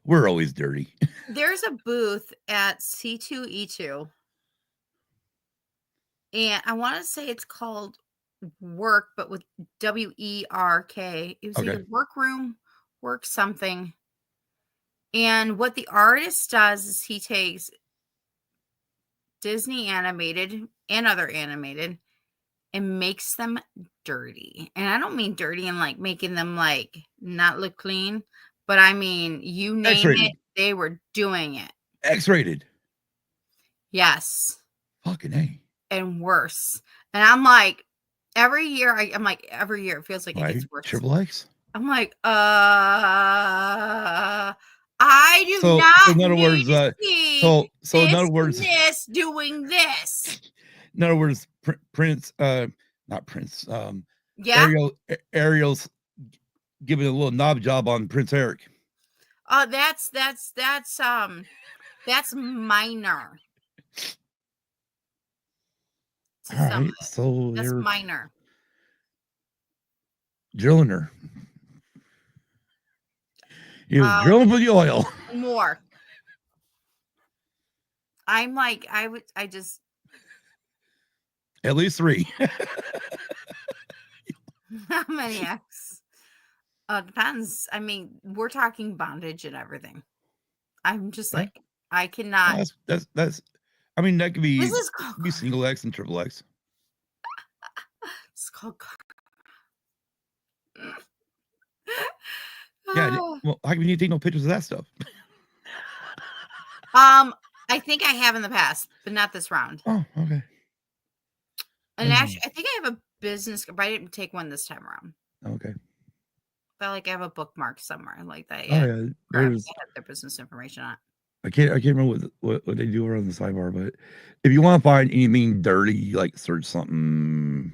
We're always dirty. There's a booth at C2E2. And I want to say it's called Work, but with WERK. It was either Workroom, Work something. And what the artist does is he takes Disney animated and other animated and makes them dirty. And I don't mean dirty and like making them like not look clean, but I mean, you name X-rated. It, they were doing it. X-rated. Yes. Fucking A. And worse. And I'm like, every year it feels like it gets worse. Triple X? I'm like, I do not. So in other words, in other words, doing this. In other words, Prince, not Prince. Yeah. Ariel's giving a little knob job on Prince Eric. That's minor. All right, so that's minor. Drilling her. He was drilling for the oil. More. I'm like, I just. At least 3. How many X? Depends. I mean, we're talking bondage and everything. I'm just like, I cannot. That's. I mean, that could be. This is called, be single X and triple X. It's called. Yeah. Well, how come you take no pictures of that stuff? I think I have in the past, but not this round. Oh, okay. And actually, I think I have a business, but I didn't take one this time around. Okay. But like I have a bookmark somewhere like that. Yeah. Oh, yeah. There's their business information on it. I can't remember what they do around the sidebar, but if you want to find anything dirty, like search something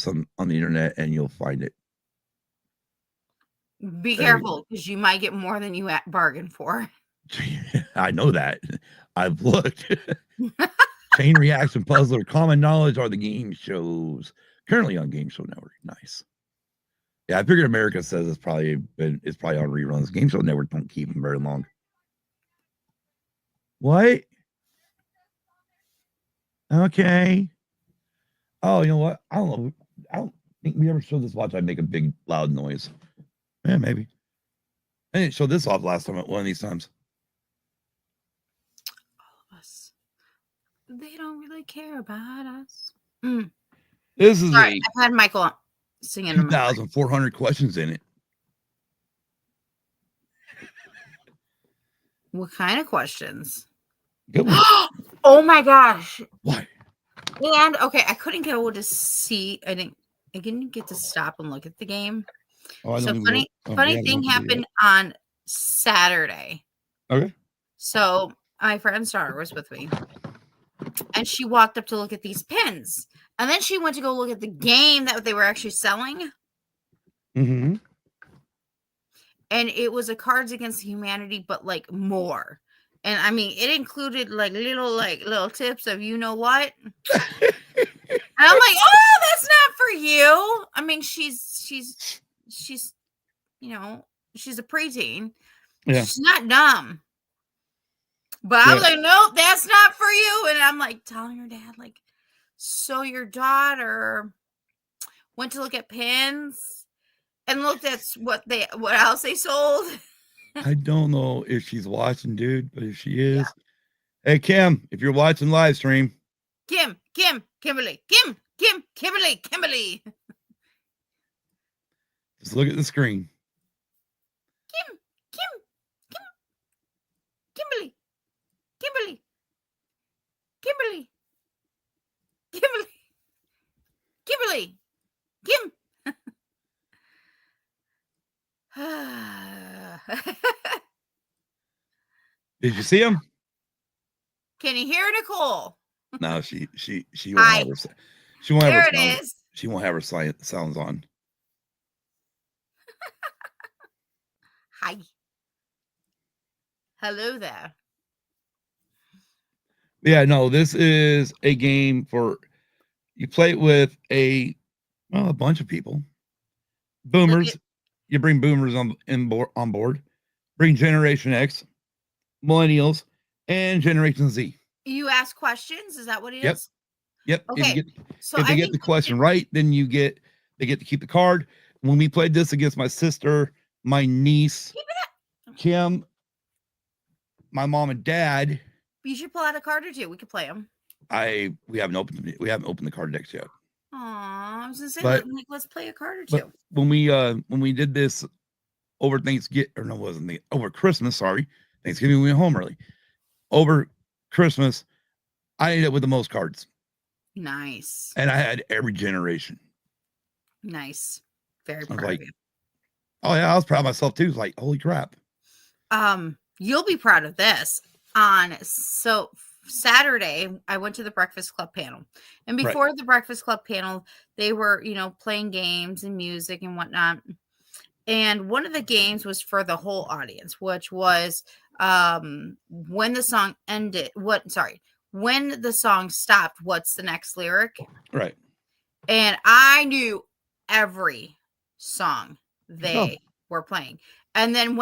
on the internet and you'll find it. Be careful because you might get more than you bargained for. I know that. I've looked. Chain Reaction Puzzler, Common Knowledge are the game shows currently on Game Show Network. Nice. Yeah, I figured America says it's probably on reruns. Game Show Network don't keep them very long. What? Okay. Oh, you know what? I don't know. think we ever showed this watch, I'd make a big loud noise. Yeah, maybe. I didn't show this off last time at one of these times. All of us. They don't really care about us. This is Sorry, I've had Michael singing. 2,400 questions in it. What kind of questions? Good one. Oh my gosh. What? And okay, I couldn't go to see. I didn't get to stop and look at the game. Oh, So funny thing happened on Saturday. Okay. So my friend's daughter was with me, and she walked up to look at these pins, and then she went to go look at the game that they were actually selling. Mm-hmm. And it was a Cards Against Humanity, but like more. And I mean, it included like little tips of you know what. And I'm like, oh, that's not for you. I mean, she's you know, she's a preteen. Yeah. She's not dumb. But I was like, nope, that's not for you. And I'm like telling her dad, like, so your daughter went to look at pins and looked at what else they sold. I don't know if she's watching, dude, but if she is, hey Kim, if you're watching live stream, Kimberly. just look at the screen. Kimberly. Kim. Did you see him? Can you hear Nicole? No, she won't have her. She won't have her sounds. She won't have her sounds on. Hi. Hello there. Yeah, no, this is a game for you play it with a bunch of people. Boomers, you bring boomers on board. Bring Generation X, Millennials, and Generation Z. You ask questions. Is that what it is? Yep. Okay. If they get the question right, then they get to keep the card. When we played this against my sister, my niece, Kim, my mom and dad. You should pull out a card or two. We could play them. We haven't opened the card decks yet. Aw, I was gonna say, let's play a card or two. When we did this over Thanksgiving, or no, it wasn't over Christmas. Sorry, Thanksgiving we went home early. Over Christmas, I ended up with the most cards. Nice. And I had every generation. Nice. Very proud of you. Oh yeah, I was proud of myself too. Like, holy crap. You'll be proud of this. So Saturday, I went to the Breakfast Club panel. And before the Breakfast Club panel, they were, playing games and music and whatnot. And one of the games was for the whole audience, which was when the song ended, when the song stopped, what's the next lyric? Right. And I knew every song they were playing. And then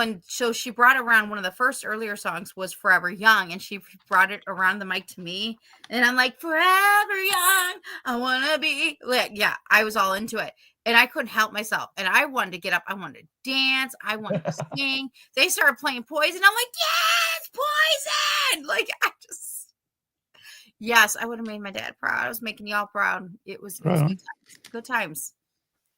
she brought around one of the first earlier songs was Forever Young, and she brought it around the mic to me. And I'm like, forever young, I want to be. Like, yeah, I was all into it. And I couldn't help myself. And I wanted to get up. I wanted to dance. I wanted to sing. They started playing Poison. I'm like, yes, Poison. Like, yes, I would have made my dad proud. I was making y'all proud. It was good times.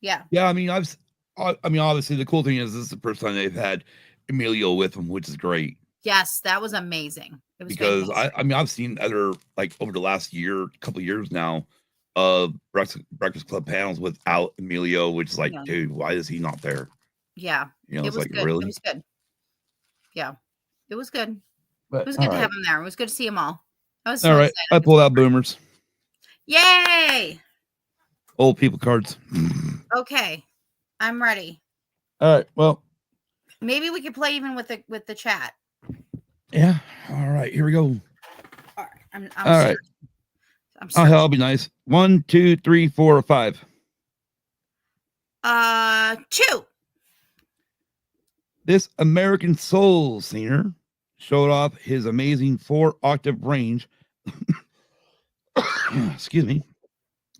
Yeah. Yeah, I mean, obviously the cool thing is this is the first time they've had Emilio with them, which is great. Yes, that was amazing. It was because I've seen other, like, over the last couple of years now, Breakfast Club panels without Emilio, which is like, dude, why is he not there? Yeah, it was like, good. really? It was good. Yeah, it was good. But, it was good to have him there. It was good to see them all. I was all right. I pulled out boomers. Yay! Old people cards. Okay, I'm ready. All right. Well, maybe we could play even with the chat. Yeah. All right. Here we go. All right. I'm all right. I'll be nice. 1, 2, 3, 4, or 5. 2. This American soul singer showed off his amazing 4-octave range. Excuse me.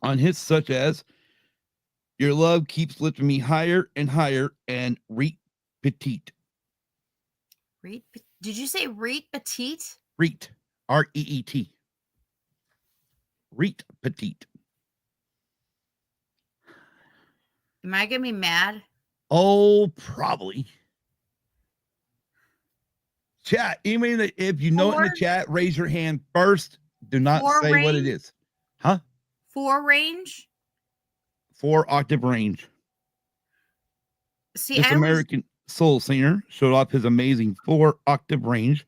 On hits such as Your love keeps lifting me higher and higher, and reet petite. Did you say Reet Petite? Reet. R-E-E-T. Reet petite. Am I gonna be mad? Oh, probably. Chat. Anybody that, if you know it in the chat, raise your hand first. Do not say what it is. Huh? 4 range? 4-octave range. See, This American soul singer showed off his amazing 4-octave range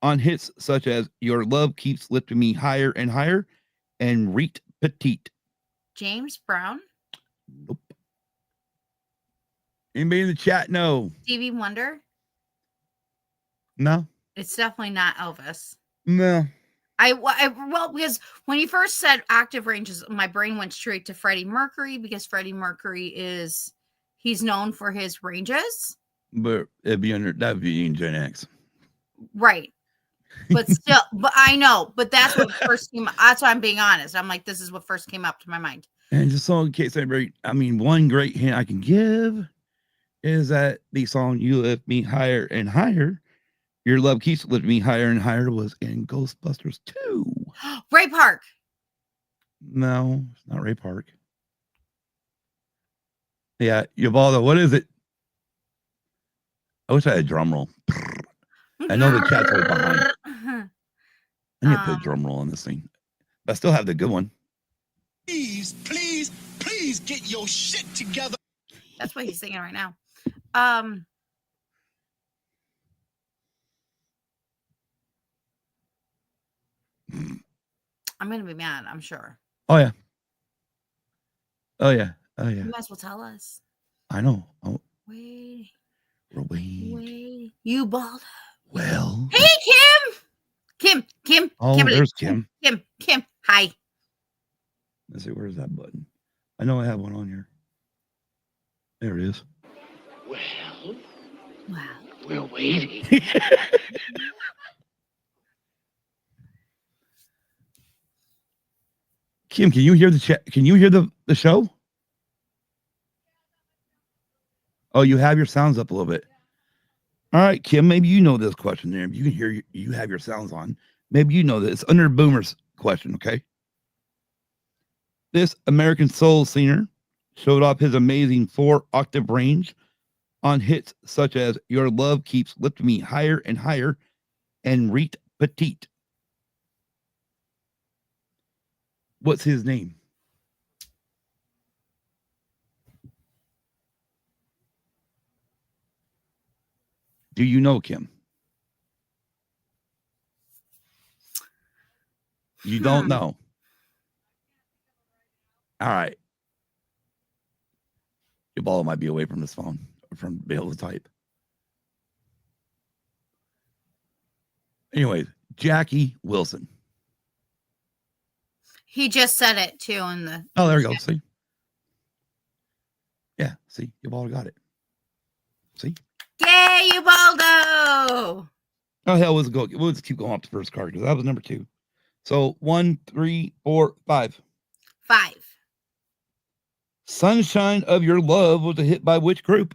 on hits such as Your Love Keeps Lifting Me Higher and Higher and Reet Petite. James Brown? Nope. Anybody in the chat know? Stevie Wonder? No. It's definitely not Elvis. No. Well, because when you first said octave ranges, my brain went straight to Freddie Mercury, because Freddie Mercury he's known for his ranges. But that'd be in Gen X. Right. But still, but I know, but that's what first came. That's why I'm being honest. I'm like, this is what first came up to my mind. And just so in case everybody, one great hint I can give is that the song You Lift Me Higher and Higher, Your Love Keeps Lifting Me Higher and Higher was in Ghostbusters 2. Ray Park. No, it's not Ray Park. Yeah, Ubaldo, what is it? I wish I had a drum roll. I know the chat's right behind. I need to put a drum roll on this thing. But I still have the good one. Please, please, please get your shit together. That's what he's singing right now. I'm gonna be mad, I'm sure. Oh yeah. Oh yeah. Oh yeah. You might as well tell us. I know. Oh. Wait. You bald. Well. Hey, Kim. Oh, Kimberly. there's Kim. Kim. Hi. Let's see. Where's that button? I know I have one on here. There it is. Well, Wow. we're waiting. Kim, can you hear the chat? Can you hear the show? Oh, you have your sounds up a little bit. All right, Kim, maybe you know this question there. If you can hear, you have your sounds on. Maybe you know this. It's under Boomer's question, okay? This American soul singer showed off his amazing 4-octave range on hits such as Your Love Keeps Lifting Me Higher and Higher and Reet Petite. What's his name? Do you know, Kim? You don't know. All right. Your ball might be away from this phone or from being able to type. Anyways, Jackie Wilson. He just said it too in the. Oh, there we go. See? Yeah, see, Ubaldo got it. See? Yay, Ubaldo! Oh, hell, we'll just keep going up the first card because that was number 2. So 1, 3, 4, 5. 5. Sunshine of Your Love was a hit by which group?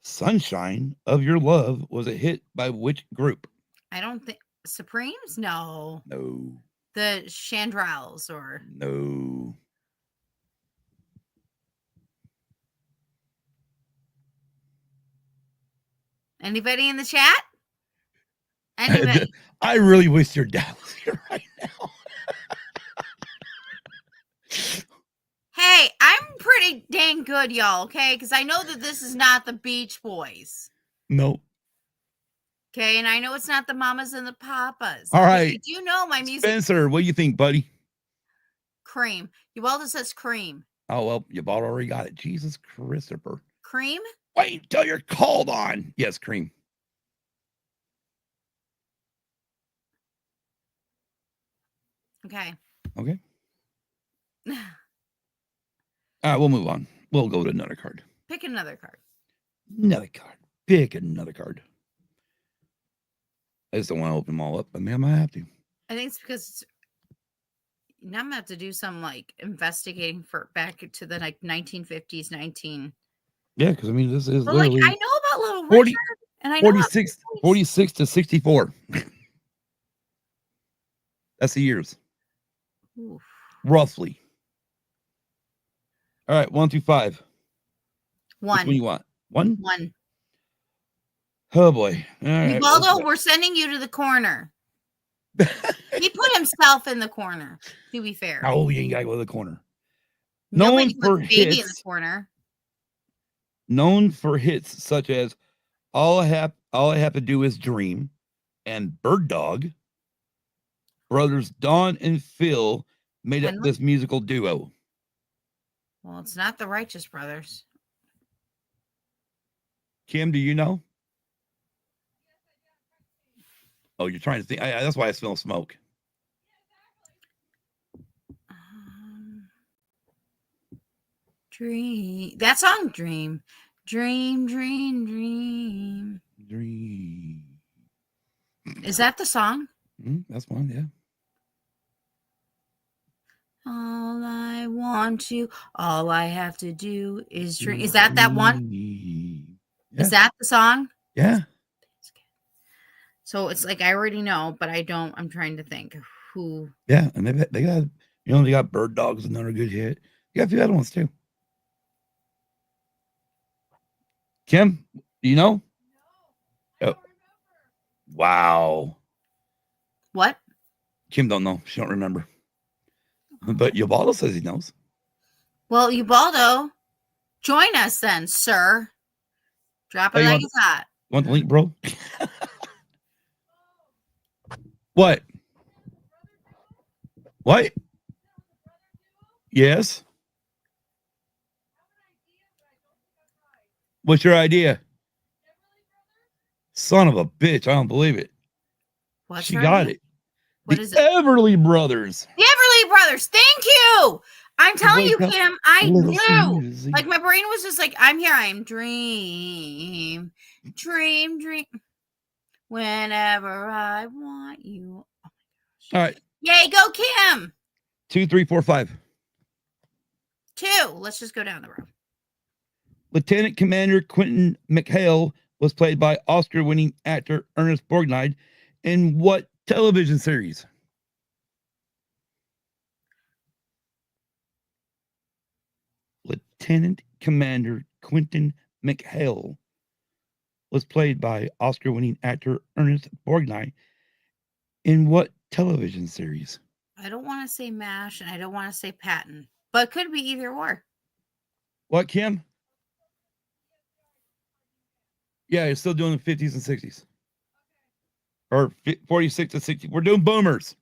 Sunshine of Your Love was a hit by which group? I don't think Supremes? No. No. The Chandrels or no. Anybody in the chat? Anybody? I really wish your dad was here right now. Hey, I'm pretty dang good, y'all, okay? Because I know that this is not the Beach Boys. Nope. Okay, and I know it's not the Mamas and the Papas. All right. Do you know my music? Spencer, what do you think, buddy? Cream. Ubaldo says cream. Oh, well, you've already got it. Jesus Christopher. Cream? Wait till you're called on. Yes, cream. Okay. Okay. All right, we'll move on. We'll go to another card. Pick another card. Another card. Pick another card. I just don't want to open them all up. I mean, I might have to. I think it's because now I'm gonna have to do some like investigating for back to the like 1950s, 19. Yeah, because I mean, this is But like literally I know about Little 40 Richard, and I know about 46 to 64. That's the years, Oof. roughly. All right, 1 through 5. Which one One. you want? One? One. Oh boy. All right. Ubaldo, we're sending you to the corner. He put himself in the corner, to be fair. Oh, you ain't gotta go to the corner. Nobody Known for puts baby in the hits. corner. Known for hits such as All I Have to Do Is Dream and Bird Dog. Brothers Don and Phil made up Henley? this musical duo. Well, it's not the Righteous Brothers. Kim, do you know? Oh, you're trying to think. That's why I smell smoke. Dream. That song, Dream. Dream, dream, dream. Dream. Is that the song? That's one, yeah. All I have to do is dream. Is that one? Yeah. Is that the song? Yeah. So it's like I already know, but I'm trying to think who. Yeah, and they got they got Bird Dog's another good hit. You got a few other ones too. Kim, do you know? No. Oh. Wow. What? Kim don't know. She don't remember. But Ubaldo says he knows. Well, Ubaldo, join us then, sir. Drop it like it's hot. Want the link, bro? What? What? Yes. What's your idea? Son of a bitch. I don't believe it. What's she her got idea? it. What the is it? Everly Brothers. The Everly Brothers. Thank you. I'm telling you, Kim, I knew. Susie. Like my brain was just like, I'm here. I am dream. Dream, dream. Whenever I want you. Oh All right. Yay, go Kim. 2, 3, 4, 5. 2. Let's just go down the road. Lieutenant Commander Quentin McHale was played by Oscar-winning actor Ernest Borgnine in what television series? Lieutenant Commander Quentin McHale was played by Oscar-winning actor Ernest Borgnine in what television series? I don't want to say MASH and I don't want to say Patton, but it could be either or. What, Kim? Yeah, you're still doing the 50s and 60s. Or 46 to 60. We're doing boomers.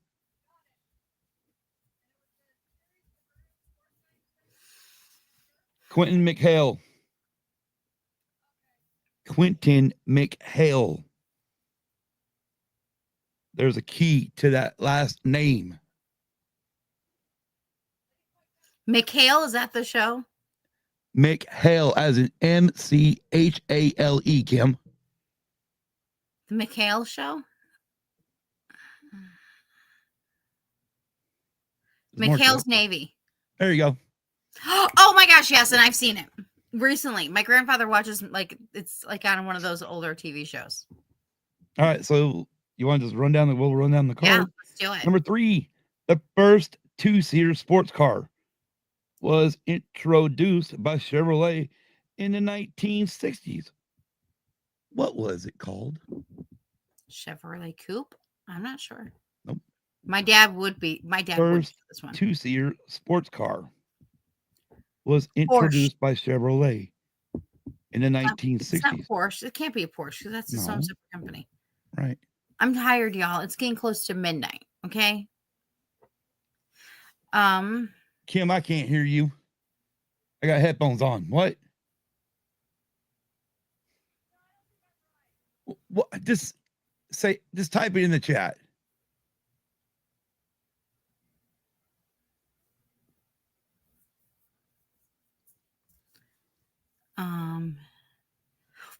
Quentin McHale. Quentin McHale. There's a key to that last name. McHale, is that the show? McHale, as in MCHALE, Kim. The McHale show? McHale's Navy. There you go. Oh my gosh, yes, and I've seen it recently. My grandfather watches it's like on one of those older TV shows. All right, so you want to just run down the card? Yeah, let's do it. Number 3, the first 2-seater sports car was introduced by Chevrolet in the 1960s. What was it called? Chevrolet Coupe? I'm not sure. Nope. My dad would be First this one. 2-seater sports car was introduced by Chevrolet in the 1960s. It's not Porsche. It can't be a Porsche because that's its own separate company. Right. I'm tired, y'all. It's getting close to midnight. Okay. Kim, I can't hear you. I got headphones on. What? What? Just type it in the chat.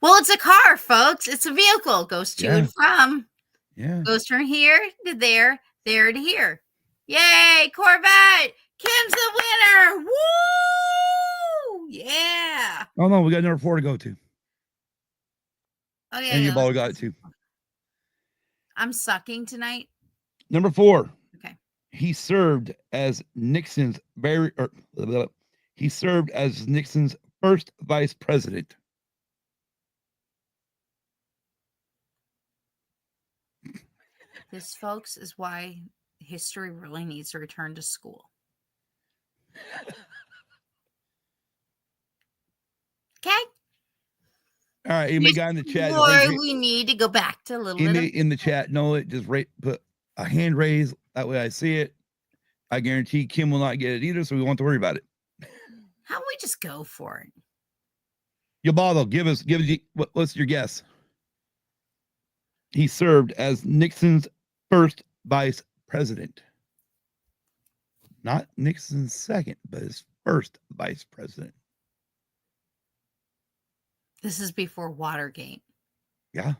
Well, it's a car, folks. It's a vehicle. Goes to and from. Yeah. Goes from here to there to here. Yay, Corvette! Kim's the winner! Woo! Yeah. Oh no, we got number 4 to go to. Oh yeah. And yeah, your ball got it too. I'm sucking tonight. Number 4. Okay. He served as Nixon's first vice president. This, folks, is why history really needs to return to school. Okay. All right, anybody got in the chat? Boy, we need to go back to little. In the chat, no, it just put a hand raise. That way I see it. I guarantee Kim will not get it either, so we won't have to worry about it. How about we just go for it? Yabaldo, give us what's your guess? He served as Nixon's first vice president. Not Nixon's second, but his first vice president. This is before Watergate. Yeah.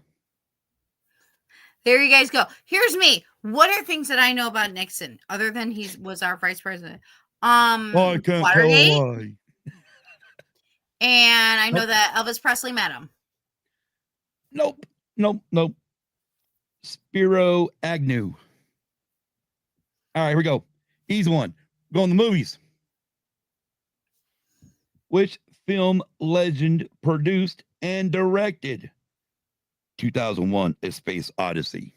There you guys go. Here's me. What are things that I know about Nixon other than he was our vice president? I can't Watergate, tell why. and I know that Elvis Presley met him. Nope. Spiro Agnew. All right, here we go. Easy one. Go in the movies. Which film legend produced and directed 2001: A Space Odyssey?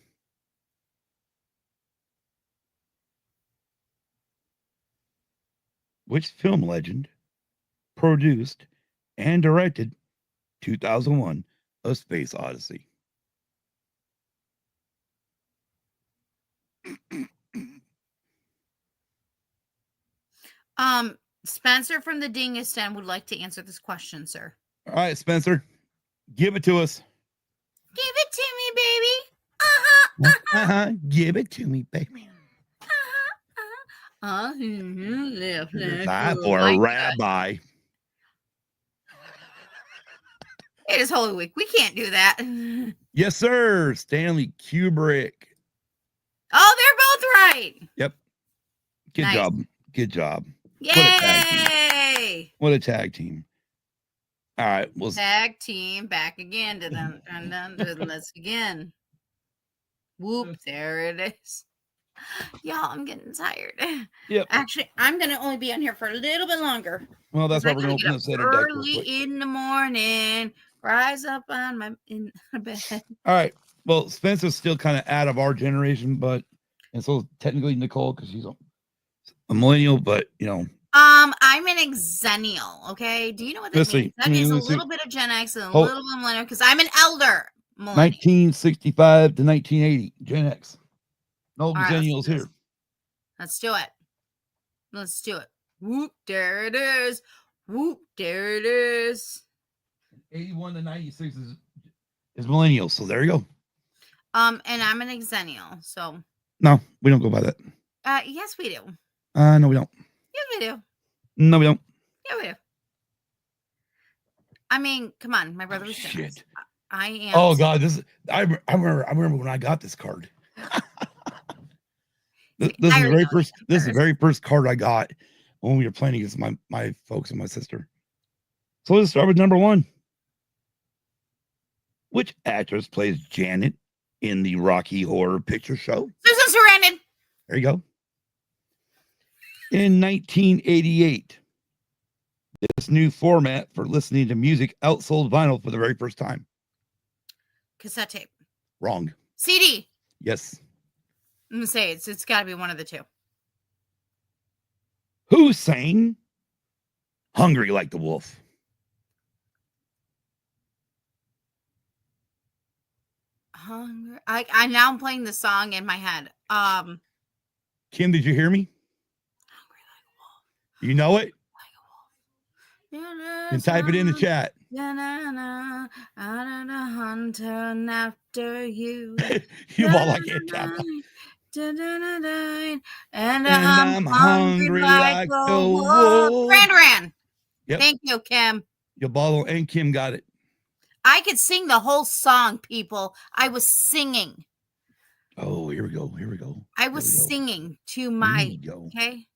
Which film legend produced and directed 2001: A Space Odyssey? Spencer from the Dingistan would like to answer this question, sir. All right, Spencer, give it to us. Give it to me, baby. Give it to me, baby. Left For a rabbi. It is Holy Week. We can't do that. Yes, sir. Stanley Kubrick. Oh, they're both right. Yep. Good Nice. job. Good job. Yay! What a tag team. All right. Well, Tag team back again. Let's again. Whoop, there it is. Y'all, I'm getting tired. Yep. Actually, I'm going to only be on here for a little bit longer. Well, that's why we're going to open up the Saturday deck real early quick. in the morning. Rise up on my bed. All right. Well, Spencer's still kind of out of our generation, and so technically Nicole, because she's a millennial, but you know. I'm an exennial. Okay, do you know what that means? That is a little bit of Gen X and a little bit of millennial, because I'm an elder. 1965 to 1980, Gen X. No right, millennials here. Let's do it. Let's do it. Whoop, there it is. Whoop, there it is. 81 to 96 is millennials, so there you go. And I'm an exennial, so. No, we don't go by that. Yes, we do. No, we don't. Yes, we do. No, we don't. Yeah, we do. I mean, come on, my brother was shit. I am. Oh God, I remember when I got this card. This is the very first card I got when we were playing against my folks and my sister. So let's start with number 1. Which actress plays Janet in the Rocky Horror Picture Show? Susan Sarandon. There you go. In 1988, this new format for listening to music outsold vinyl for the very first time. Cassette tape. Wrong. CD. Yes. I'm gonna say it's got to be one of the two. Who sang "Hungry Like the Wolf"? Hungry. I now I'm playing the song in my head. Kim, did you hear me? Hungry like a wolf. You know it? Like a wolf. And type it in the chat. Hunting after you. You all like it. And I'm hungry like a wolf. Duran. Yep. Thank you, Kim. Yaballo and Kim got it. I could sing the whole song, people. I was singing. Oh, here we go. Here we go. I Here was we go. singing to Here my, we go. okay?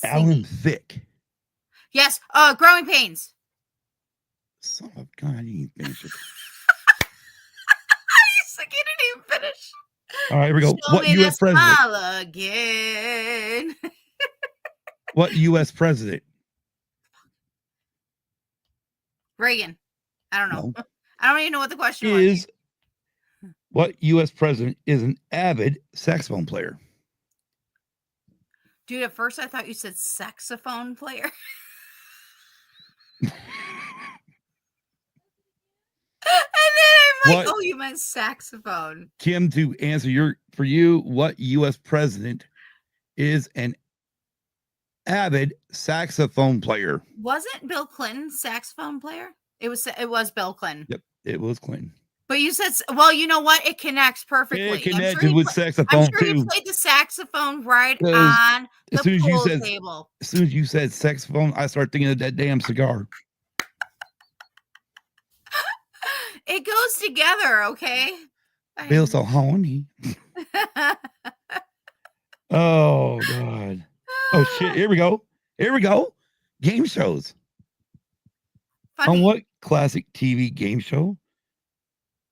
Alan Singing. Thicke. Yes, Growing Pains. Son of God, you didn't finish it. I didn't even finish. All right, here we go. Show What me U.S. that president? smile again. What U.S. president? Reagan. I don't know. No. I don't even know what the question Is was. what U.S. president is an avid saxophone player? Dude, at first I thought you said saxophone player. And then I'm like, What? oh, you meant saxophone. Kim, to answer for you, what U.S. president is an avid saxophone player? Wasn't Bill Clinton saxophone player? It was Bill Clinton. Yep, it was Clinton. But you said, well, you know what? It connects perfectly. It connected with saxophone I'm sure too. you played the saxophone right 'Cause on the as soon as you pool said- table. As soon as you said saxophone, I started thinking of that damn cigar. It goes together, okay? Bill so horny. Oh God. Oh shit. Here we go. Here we go. Game shows. Funny. On what classic TV game show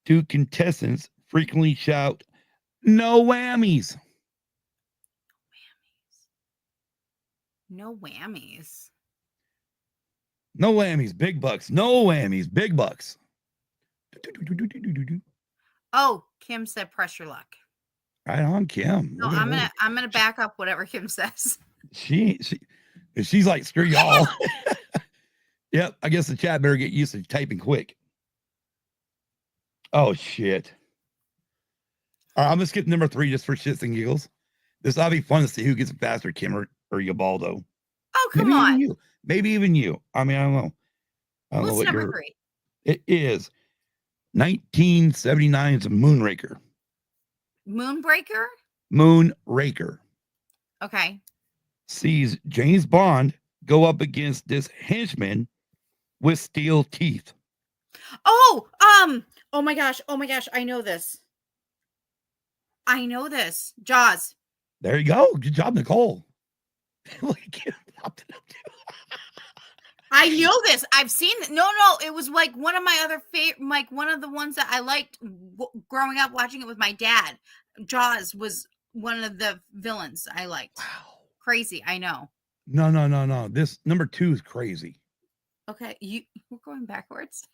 do contestants frequently shout "No whammies"? No whammies. No whammies, big bucks. No whammies, big bucks. Oh, Kim said pressure luck. Right on, Kim. No, Look at I'm her. gonna back up whatever Kim says. She's like, screw y'all. Yep, I guess the chat better get used to typing quick. Oh shit. All right, I'm gonna skip number 3 just for shits and giggles. This ought to be fun to see who gets it faster, Kim or Ubaldo. Oh, come Maybe on. even you. Maybe even you. I mean, I don't know. I don't know What's what number your 3? It is 1979's Moonraker. Moonbreaker? Moonraker Okay. sees James Bond go up against this henchman with steel teeth. Oh my gosh. I know this. Jaws. There you go. Good job, Nicole. Look at Kim popped it up too. I know this. I've seen it. No, it was like one of my other favorite, like one of the ones that I liked growing up watching it with my dad. Jaws was one of the villains I liked. Wow. Crazy, I know. No. This number 2 is crazy. Okay, we're going backwards.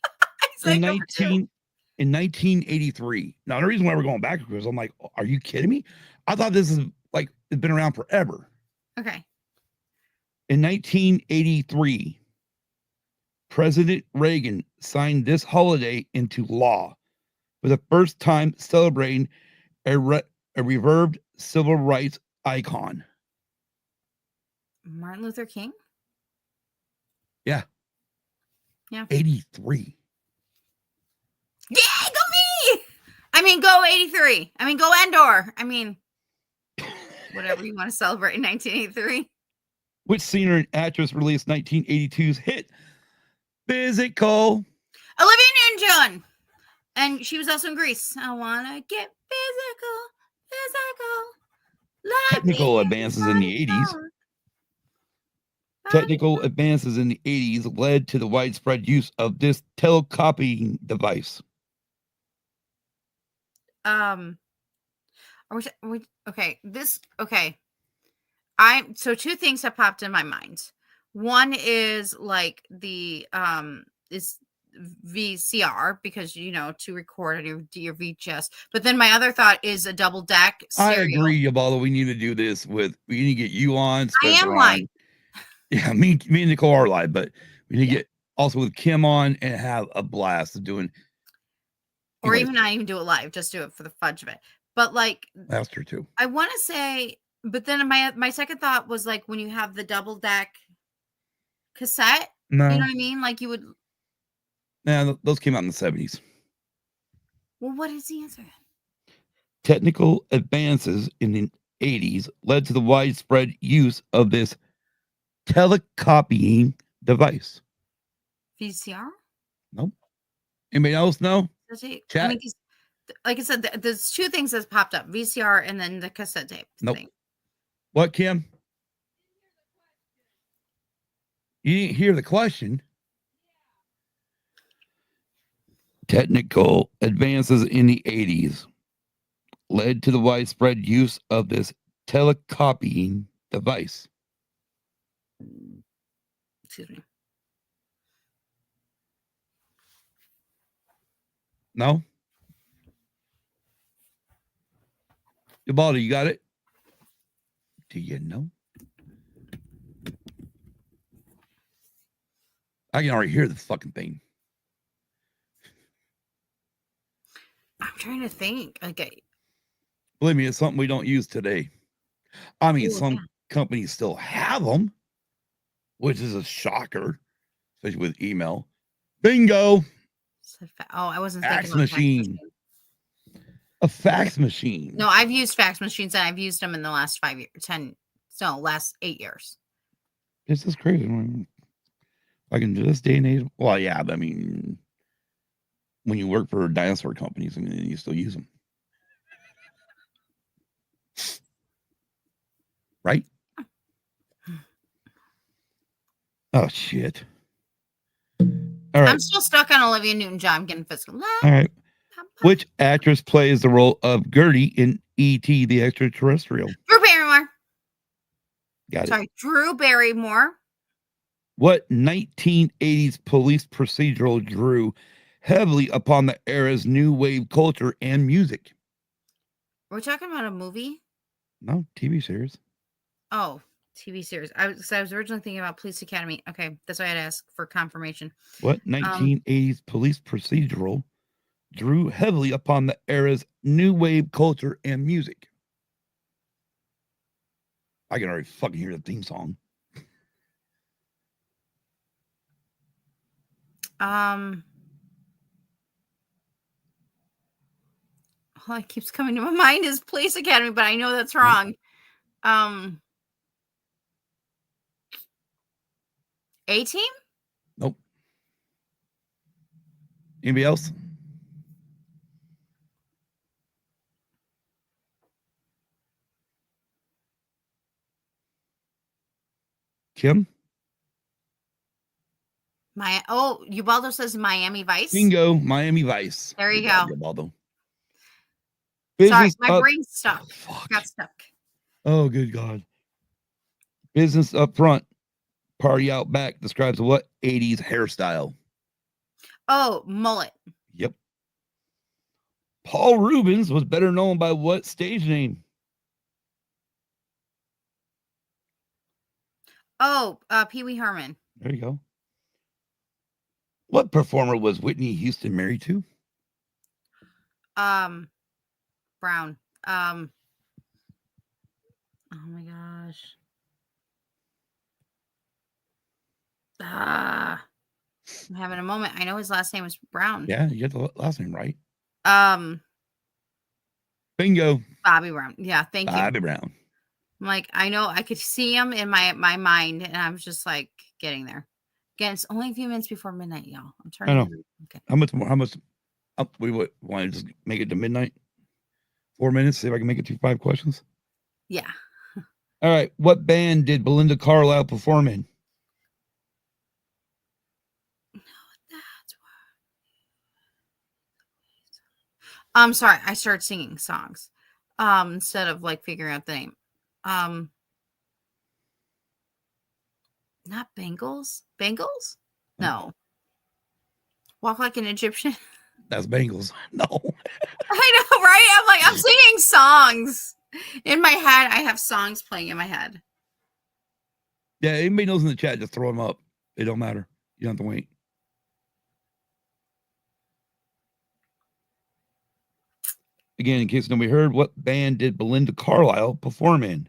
In 1983. Now, the reason why we're going backwards is I'm like, are you kidding me? I thought this is like it's been around forever. Okay. In 1983, President Reagan signed this holiday into law for the first time, celebrating a revered civil rights icon. Martin Luther King? Yeah. 83. Yeah, go me! I mean, go 83. I mean, go Endor. I mean, whatever you want to celebrate in 1983. Which singer and actress released 1982's hit Physical? Olivia Newton-John. And she was also in Greece. I want to get physical. Technical advances in the 80s. Technical advances in the 80s led to the widespread use of this telecopying device. So 2 things have popped in my mind. One is like the is VCR, because to record on your VHS. But then my other thought is a double deck stereo. I agree, Yabaldo. We need to do this we need to get you on. I am on. live. Yeah, me and Nicole are live, but we need to get also with Kim on and have a blast of doing. Or even not even do it live, just do it for the fudge of it. But like, that's true too. I want to say, but then my second thought was like when you have the double deck cassette, No. you know what I mean? Like you would. Nah, those came out in the 70s. Well, what is the answer? Technical advances in the 80s led to the widespread use of this telecopying device. VCR? Nope. Anybody else know? I Chat? mean, like I said, there's two things that's popped up: VCR and then the cassette tape thing. What, Kim? You didn't hear the question. Technical advances in the 80s led to the widespread use of this telecopying device. Excuse me. No? Ubaldo, you got it? Do you know? I can already hear the fucking thing. I'm trying to think. Okay. Believe me, it's something we don't use today. I mean, Ooh, some companies still have them, which is a shocker, especially with email. Bingo! I wasn't Fax thinking about machine. A fax machine. No, I've used fax machines and I've used them in the last 5 years, last 8 years. This is crazy. Like in this day and age, well, yeah, but I mean, when you work for dinosaur companies, I mean, you still use them. Right? Oh, shit. All right. I'm still stuck on Olivia Newton-John. I'm getting physical. All right. Which actress plays the role of Gertie in E.T. the Extraterrestrial? Drew Barrymore. Got it. Sorry, Drew Barrymore. What 1980s police procedural drew heavily upon the era's new wave culture and music? We're talking about a movie? No, TV series. Oh, TV series. I was originally thinking about Police Academy. Okay, that's why I had to ask for confirmation. What 1980s police procedural drew heavily upon the era's new wave culture and music? I can already fucking hear the theme song. All that keeps coming to my mind is Police Academy, but I know that's wrong. A-Team? Nope. Anybody else? Kim? Ubaldo says Miami Vice. Bingo, Miami Vice. There you go. Ubaldo. Sorry, my brain's stuck. Oh, fuck. Got stuck. Oh, good God. Business up front, party out back describes what 80s hairstyle? Oh, mullet. Yep. Paul Rubens was better known by what stage name? Oh, Pee Wee Herman. There you go. What performer was Whitney Houston married to? Brown. Oh my gosh. I'm having a moment. I know his last name was Brown. Yeah, you get the last name right. Bingo. Bobby Brown. Yeah, thank you. Bobby Brown. I'm like, I know I could see him in my mind, and I was just like getting there. Again, it's only a few minutes before midnight, y'all. I'm trying. I know. Okay. How much more? We want to just make it to midnight? 4 minutes. See if I can make it to 5 questions. Yeah. All right. What band did Belinda Carlisle perform in? That's why. I'm sorry. I started singing songs instead of like figuring out the name. Not Bengals? Bengals? No. Walk Like an Egyptian? That's Bengals. No. I know, right? I'm like, I'm singing songs. In my head, I have songs playing in my head. Yeah, anybody knows in the chat, just throw them up. It don't matter. You don't have to wait. Again, in case nobody heard, what band did Belinda Carlisle perform in?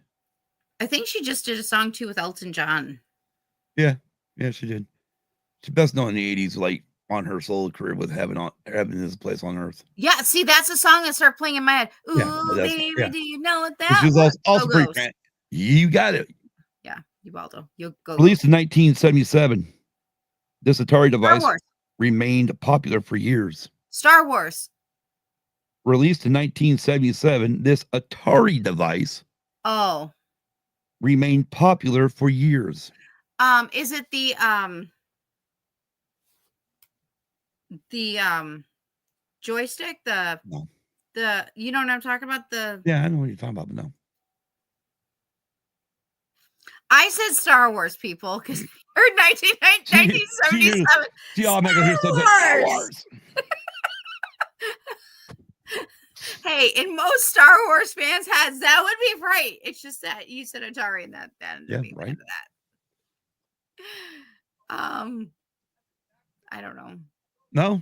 I think she just did a song too with Elton John. Yeah, she did. She's best known in the 80s, like on her solo career with Heaven Is a Place on Earth. Yeah, see, that's a song that started playing in my head. Ooh, Yeah, baby, yeah. do you know what that She was was? also pretty fan. You got it. Yeah, Ubaldo. You'll go. Released in 1977, this Atari Star device Wars. remained popular for years. Star Wars. Released in 1977, this Atari device Oh, remained popular for years. is it the joystick? No. You know what I'm talking about? Yeah, I know what you're talking about, but no. I said Star Wars, people, because or 1977. See, I'm not gonna hear something like Star Wars. Hey, and most Star Wars fans has that would be right. It's just that you said Atari and that Yeah, be right. That. I don't know. No.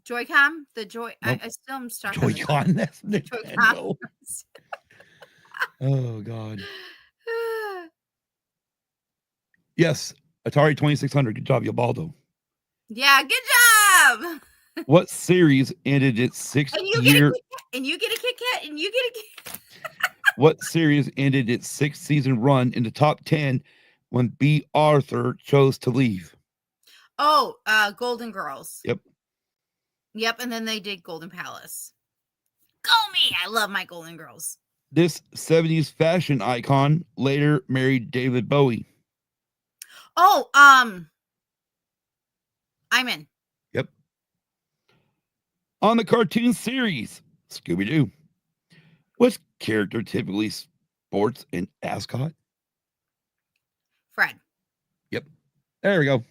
Joy-Con, the Joy. Nope. I still am stuck. Joy-Con. That's Joy-Con. Nintendo. Oh God. Yes, Atari 2600. Good job, Ubaldo. Yeah, good job. What series ended its sixth year? And you get a Kit Kat, and you get a Kit. What series ended its sixth season run in the top 10 when B. Arthur chose to leave? Oh, Golden Girls. Yep. Yep, and then they did Golden Palace. Go me! I love my Golden Girls. This 70s fashion icon later married David Bowie. Oh, I'm in. Yep. On the cartoon series, Scooby-Doo, which character typically sports an ascot? Fred. Yep. There we go.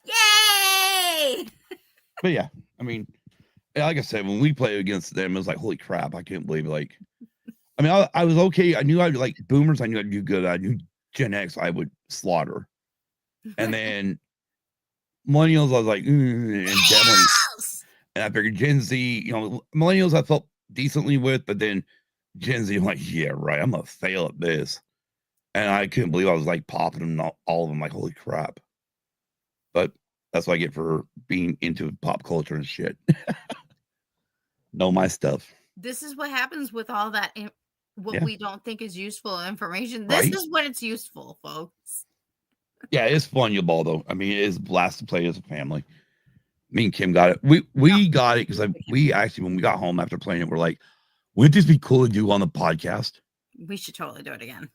Yay! But yeah, I mean, like I said, when we played against them, it was like, holy crap, I can't believe, like, I mean, I was okay. I knew I'd like boomers. I knew I'd do good. I knew Gen X, I would slaughter. And then millennials, I was like, and definitely. And I figured Gen Z, millennials I felt decently with, but then Gen Z, I'm like, yeah, right. I'm going to fail at this. And I couldn't believe I was like popping them, all of them, like, holy crap. But that's what I get for being into pop culture and shit. Know my stuff. This is what happens with all that, we don't think is useful information. This is when it's useful, folks. Yeah, it's fun, Ubaldo. I mean, it is a blast to play as a family. Me and Kim got it. We got it because we actually, when we got home after playing it, we're like, wouldn't this be cool to do on the podcast? We should totally do it again.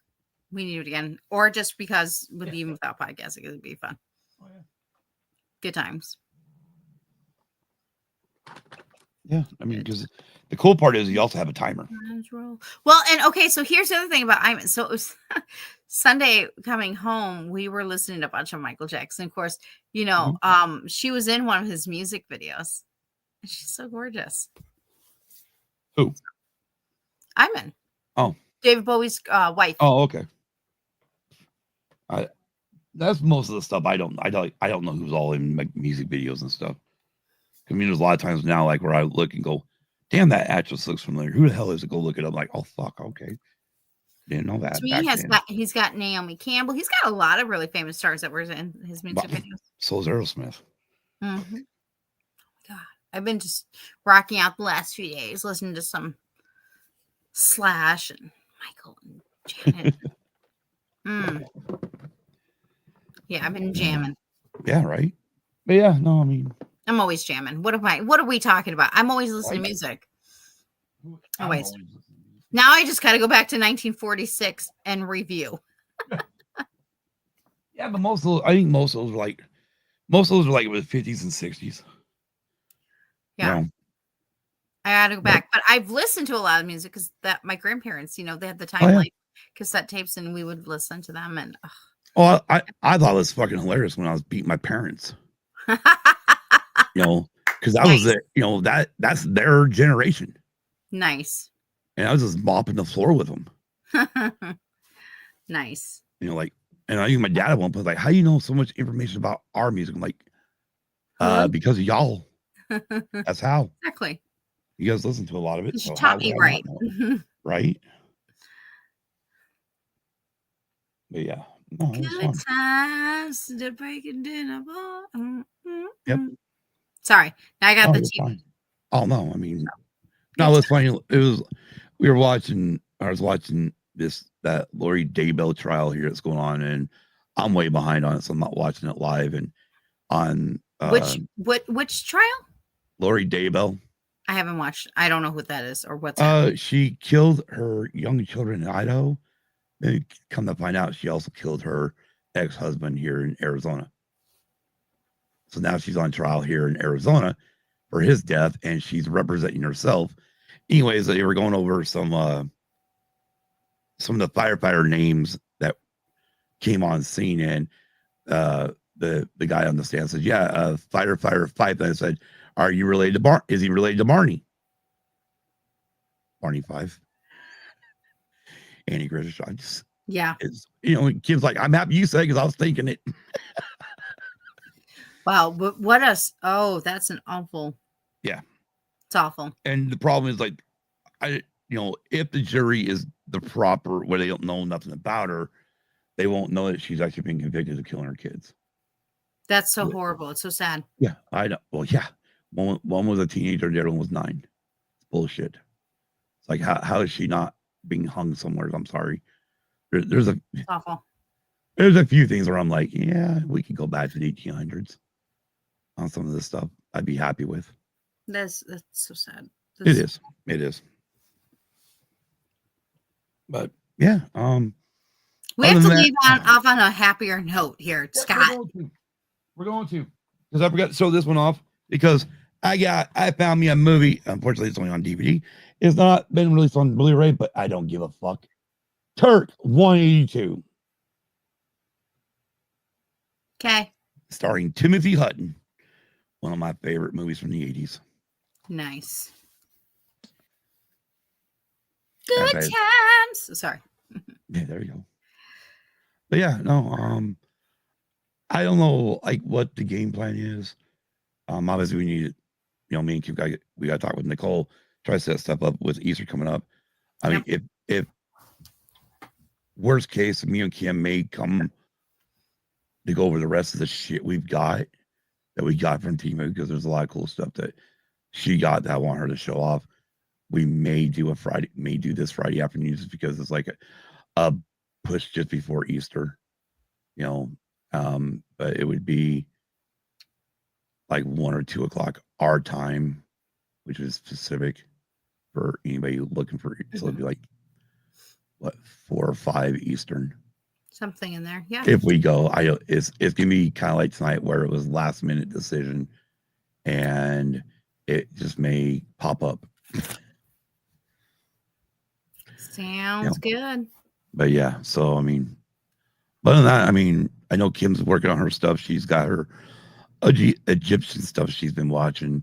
We need to do it again. Or just because even without podcasting, it would be fun. Oh, yeah. Good times. Yeah, I mean, because the cool part is you also have a timer. Well, and okay, so here's the other thing about Iman. So it was Sunday coming home, we were listening to a bunch of Michael Jackson. Of course, she was in one of his music videos. And she's so gorgeous. Who? Iman. Oh. David Bowie's wife. Oh, okay. That's most of the stuff I don't know who's all in music videos and stuff. I mean, there's a lot of times now, like where I look and go, damn, that actress looks familiar. Who the hell is it? Go look it up. I'm like, oh fuck, okay. Didn't know that. To me, he's got Naomi Campbell. He's got a lot of really famous stars that were in his music videos. So is Aerosmith. Mm-hmm. God, I've been just rocking out the last few days, listening to some Slash and Michael and Janet. Yeah, I've been jamming. Yeah, right. But yeah, no, I mean, I'm always jamming. What are we talking about? I'm always listening to music. Always. Now I just got to go back to 1946 and review. Yeah, but most of those were like with the 50s and 60s. Yeah. I got to go back, but I've listened to a lot of music because my grandparents, they had the timeline cassette tapes, and we would listen to them. And I thought it was fucking hilarious when I was beating my parents. Because that was it. That's their generation. Nice. And I was just mopping the floor with them. Nice. And I think my dad at one point was like, how do you know so much information about our music? I'm like, because of y'all. That's how. Exactly. You guys listen to a lot of it. You taught me right. Right? But yeah. No, good times, the breaking dinner. Yep. Sorry. Now I got the TV. Oh, no. I mean, no, it's funny. I was watching that Lori Daybell trial here that's going on, and I'm way behind on it, so I'm not watching it live. And on which trial? Lori Daybell. I haven't watched. I don't know who that is or what's happening. She killed her young children in Idaho. Then come to find out, she also killed her ex-husband here in Arizona. So now she's on trial here in Arizona for his death, and she's representing herself. Anyways, they were going over some of the firefighter names that came on scene, and the guy on the stand said, "Yeah, firefighter Fife." And I said, "Are you related to Is he related to Barney? Barney Fife?" Annie Grisha. Yeah. Is Kim's like, "I'm happy you said because I was thinking it." Wow. What else? Oh, that's an awful. Yeah. It's awful. And the problem is, like, if the jury is the proper, where they don't know nothing about her, they won't know that she's actually been convicted of killing her kids. That's so horrible. It's so sad. Yeah, I know. Well, yeah. One was a teenager, the other one was 9. It's bullshit. It's like, how is she not being hung somewhere? I'm sorry. It's awful. There's a few things where I'm like, yeah, we could go back to the 1800s on some of this stuff. I'd be happy with. That's so sad. It is. But yeah, we have to leave off on a happier note here, Scott. We're going to, because I forgot to show this one off because I found me a movie. Unfortunately, it's only on DVD. It's not been released on Blu-ray, but I don't give a fuck. Turk 182. Okay. Starring Timothy Hutton. One of my favorite movies from the 80s. Nice. Good times. Sorry. Yeah, there you go. But yeah, no, I don't know like what the game plan is. Obviously we need, me and Kim we got to talk with Nicole, try to set stuff up with Easter coming up. I mean, if worst case, me and Kim may come to go over the rest of the shit we got from Temu, because there's a lot of cool stuff that she got that I want her to show off. We may do this Friday afternoon just because it's like a push just before Easter, but it would be like 1 or 2 o'clock our time, which is specific for anybody looking for. So it'd be like 4 or 5 Eastern, something in there. Yeah. If we go, it's gonna be kind of like tonight where it was last minute decision, and it just may pop up. Sounds good. But yeah, so I mean, other than that, I mean, I know Kim's working on her stuff. She's got her Egyptian stuff she's been watching.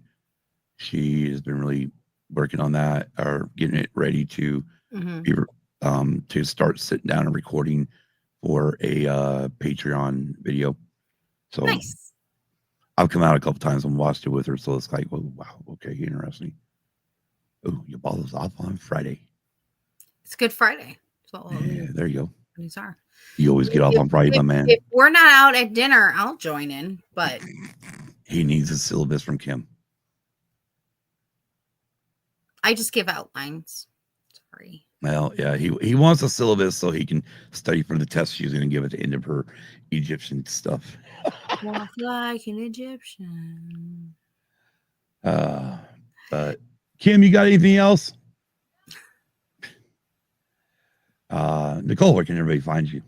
She has been really working on that, or getting it ready to to start sitting down and recording for a Patreon video. So nice. I've come out a couple times and watched it with her, so it's like, oh wow, okay, interesting. Oh, your ball is off on Friday. It's Good Friday. So yeah, there you go. These are. You always get off on Friday, my man. If we're not out at dinner, I'll join in, but he needs a syllabus from Kim. I just give outlines. Sorry. Well, yeah, he wants a syllabus so he can study for the test she's going to give at the end of her Egyptian stuff. Walk like an Egyptian. But Kim, you got anything else? Nicole, where can everybody find you?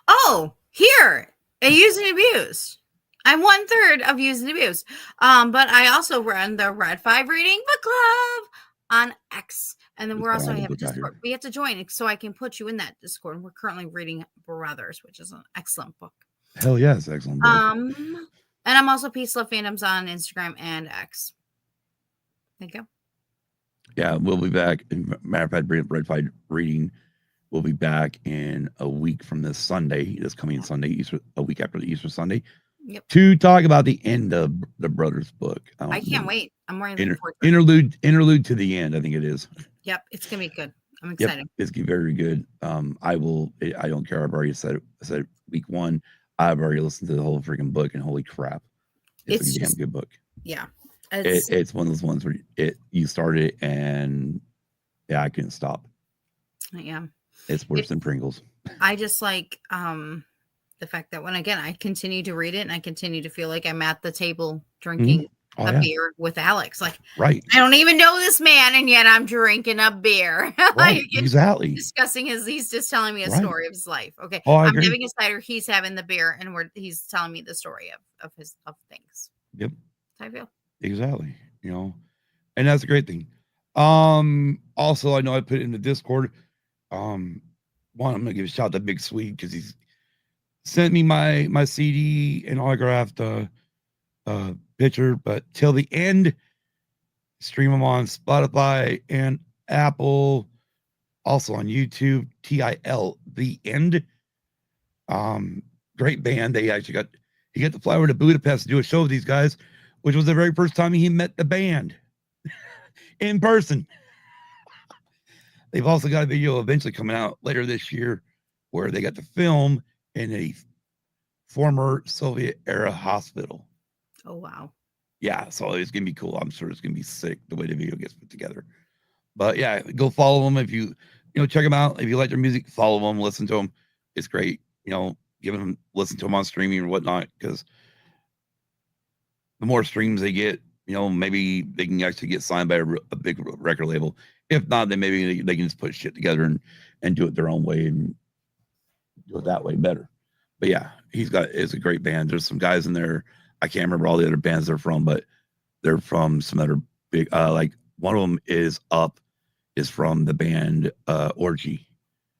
Oh, here at Use and Abuse. I'm 1/3 of Use and Abuse. But I also run the Red 5 Reading Book Club on X. And then we're also have a Discord. We have to join it so I can put you in that Discord. We're currently reading Brothers, which is an excellent book. Hell yes, excellent book. And I'm also Peace Love Fandoms on Instagram and X. Thank you. Yeah, we'll be back. Matter of fact, Red 5 Reading will be back in a week from this Sunday, this coming Sunday, Easter, a week after the Easter Sunday, to talk about the end of the Brothers book. I can't wait. I'm really looking forward to interlude to the end, I think it is. Yep, it's gonna be good. I'm excited. Yep, it's gonna be very good. I don't care. I've already said week 1. I've already listened to the whole freaking book, and holy crap, it's a damn good book. Yeah. It's one of those ones where you start it and I couldn't stop. Yeah. It's worse than Pringles. I just like the fact that when I continue to read it and I continue to feel like I'm at the table drinking Oh, a yeah. beer with Alex. Like, Right. I don't even know this man, and yet I'm drinking a beer. Right. Exactly. Discussing he's just telling me a Right. story of his life. Okay. Oh, I I'm agree. having a cider, he's having the beer, and he's telling me the story of things. Yep. That's how I feel. Exactly. You know, and that's a great thing. Also, I know I put it in the Discord. I'm gonna give a shout out to Big Sweet because he's sent me my CD and autographed picture. But till the end, stream them on Spotify and Apple, also on YouTube. TIL The End. Great band. He got to fly over to Budapest to do a show with these guys, which was the very first time he met the band in person. They've also got a video eventually coming out later this year where they got to film in a former Soviet era hospital. Oh, wow. Yeah, so it's gonna be cool. I'm sure it's gonna be sick the way the video gets put together. But yeah, go follow them if you check them out. If you like their music, follow them, listen to them. It's great. Listen to them on streaming or whatnot, because the more streams they get, maybe they can actually get signed by a big record label. If not, then maybe they can just put shit together and do it their own way and do it that way better. But yeah, it's a great band. There's some guys in there. I can't remember all the other bands they're from, but they're from some other big, like one of them is from the band Orgy.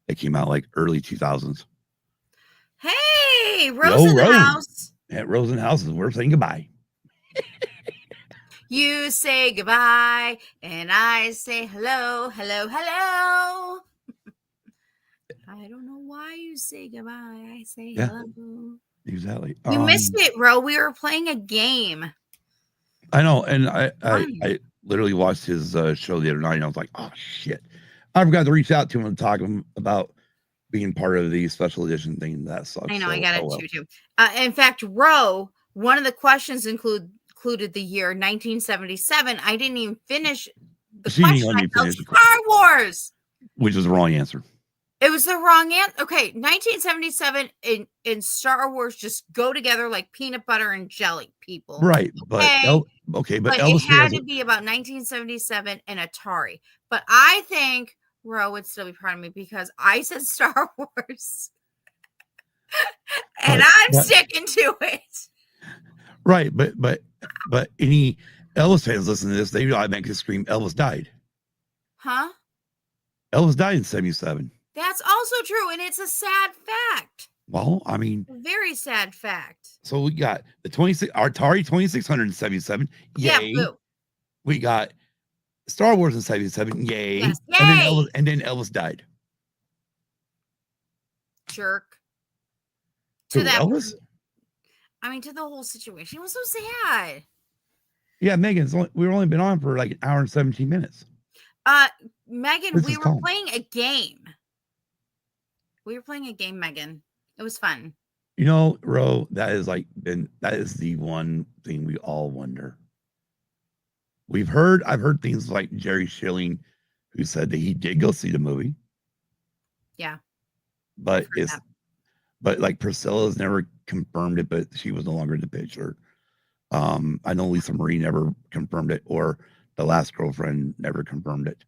They came out like early 2000s. Hey, Rose in the house. At Rose in the house, we're saying goodbye. You say goodbye, and I say hello, hello, hello. I don't know why you say goodbye. I say hello. Exactly. You missed it, Ro. We were playing a game. I know, and I literally watched his show the other night, and I was like, oh shit, I forgot to reach out to him and talk to him about being part of the special edition thing. That sucks. I know, I got it too. In fact, Ro, one of the questions included the year 1977. I didn't even finish the question. I felt Star Wars, which was the wrong answer. It was the wrong answer. Okay, 1977 in Star Wars just go together like peanut butter and jelly, people. Right, but but Elvis it had to be about 1977 and Atari. But I think Ro would still be proud of me because I said Star Wars, and I'm sticking to it. Right, but any Elvis fans listen to this, they automatically scream, Elvis died. Huh? Elvis died in 77. That's also true, and it's a sad fact. Well, I mean, a very sad fact. So we got the Atari 2677. Yay. Yeah, boo. We got Star Wars in 77. Yay. Yes, yay. And then Elvis died. Jerk. To that Elvis? I mean, to the whole situation. It was so sad. Yeah, Megan, we've only been on for like an hour and 17 minutes. Megan, we were playing a game. Megan. It was fun. Ro, that is the one thing we all wonder. I've heard things like Jerry Schilling, who said that he did go see the movie. Yeah. But like Priscilla's never confirmed it, but she was no longer the picture. I know Lisa Marie never confirmed it, or the last girlfriend never confirmed it,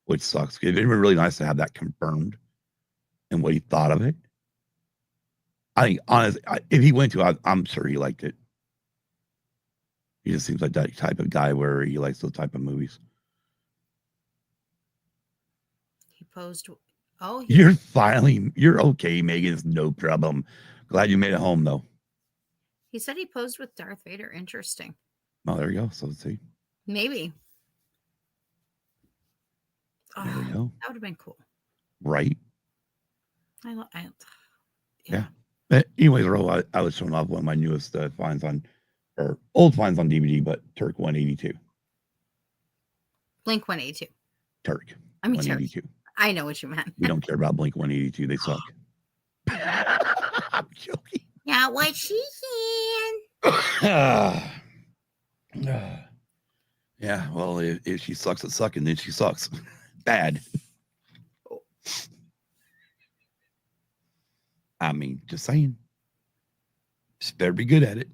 which sucks. It'd been really nice to have that confirmed and what he thought of it. I think, honestly, if he went to, I'm sure he liked it. He just seems like that type of guy where he likes those type of movies. He posed. Oh, you're okay, Megan. It's no problem. Glad you made it home, though. He said he posed with Darth Vader. Interesting. Oh, there you go. So let's see. Maybe. There we go. That would have been cool. Right. Yeah. But anyways, Ro, I was showing off one of my newest finds old finds on DVD, but Turk 182. Blink 182. Turk. I mean, 182. Turk. I know what you meant. We don't care about Blink 182. They suck. I'm joking. Not what she can. Yeah, well, if she sucks at sucking, then she sucks. Bad. I mean, just saying. Just better be good at it.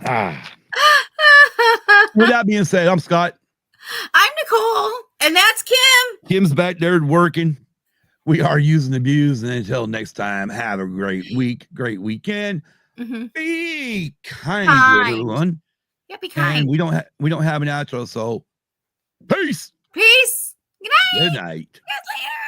Ah. With that being said, I'm Scott. I'm Nicole, and that's Kim. Kim's back there working. We are using abuse, and until next time, have a great week, great weekend. Be kind to everyone. Yeah, be kind. And we don't have an outro, so peace. Peace. Good night. Good night. See you later.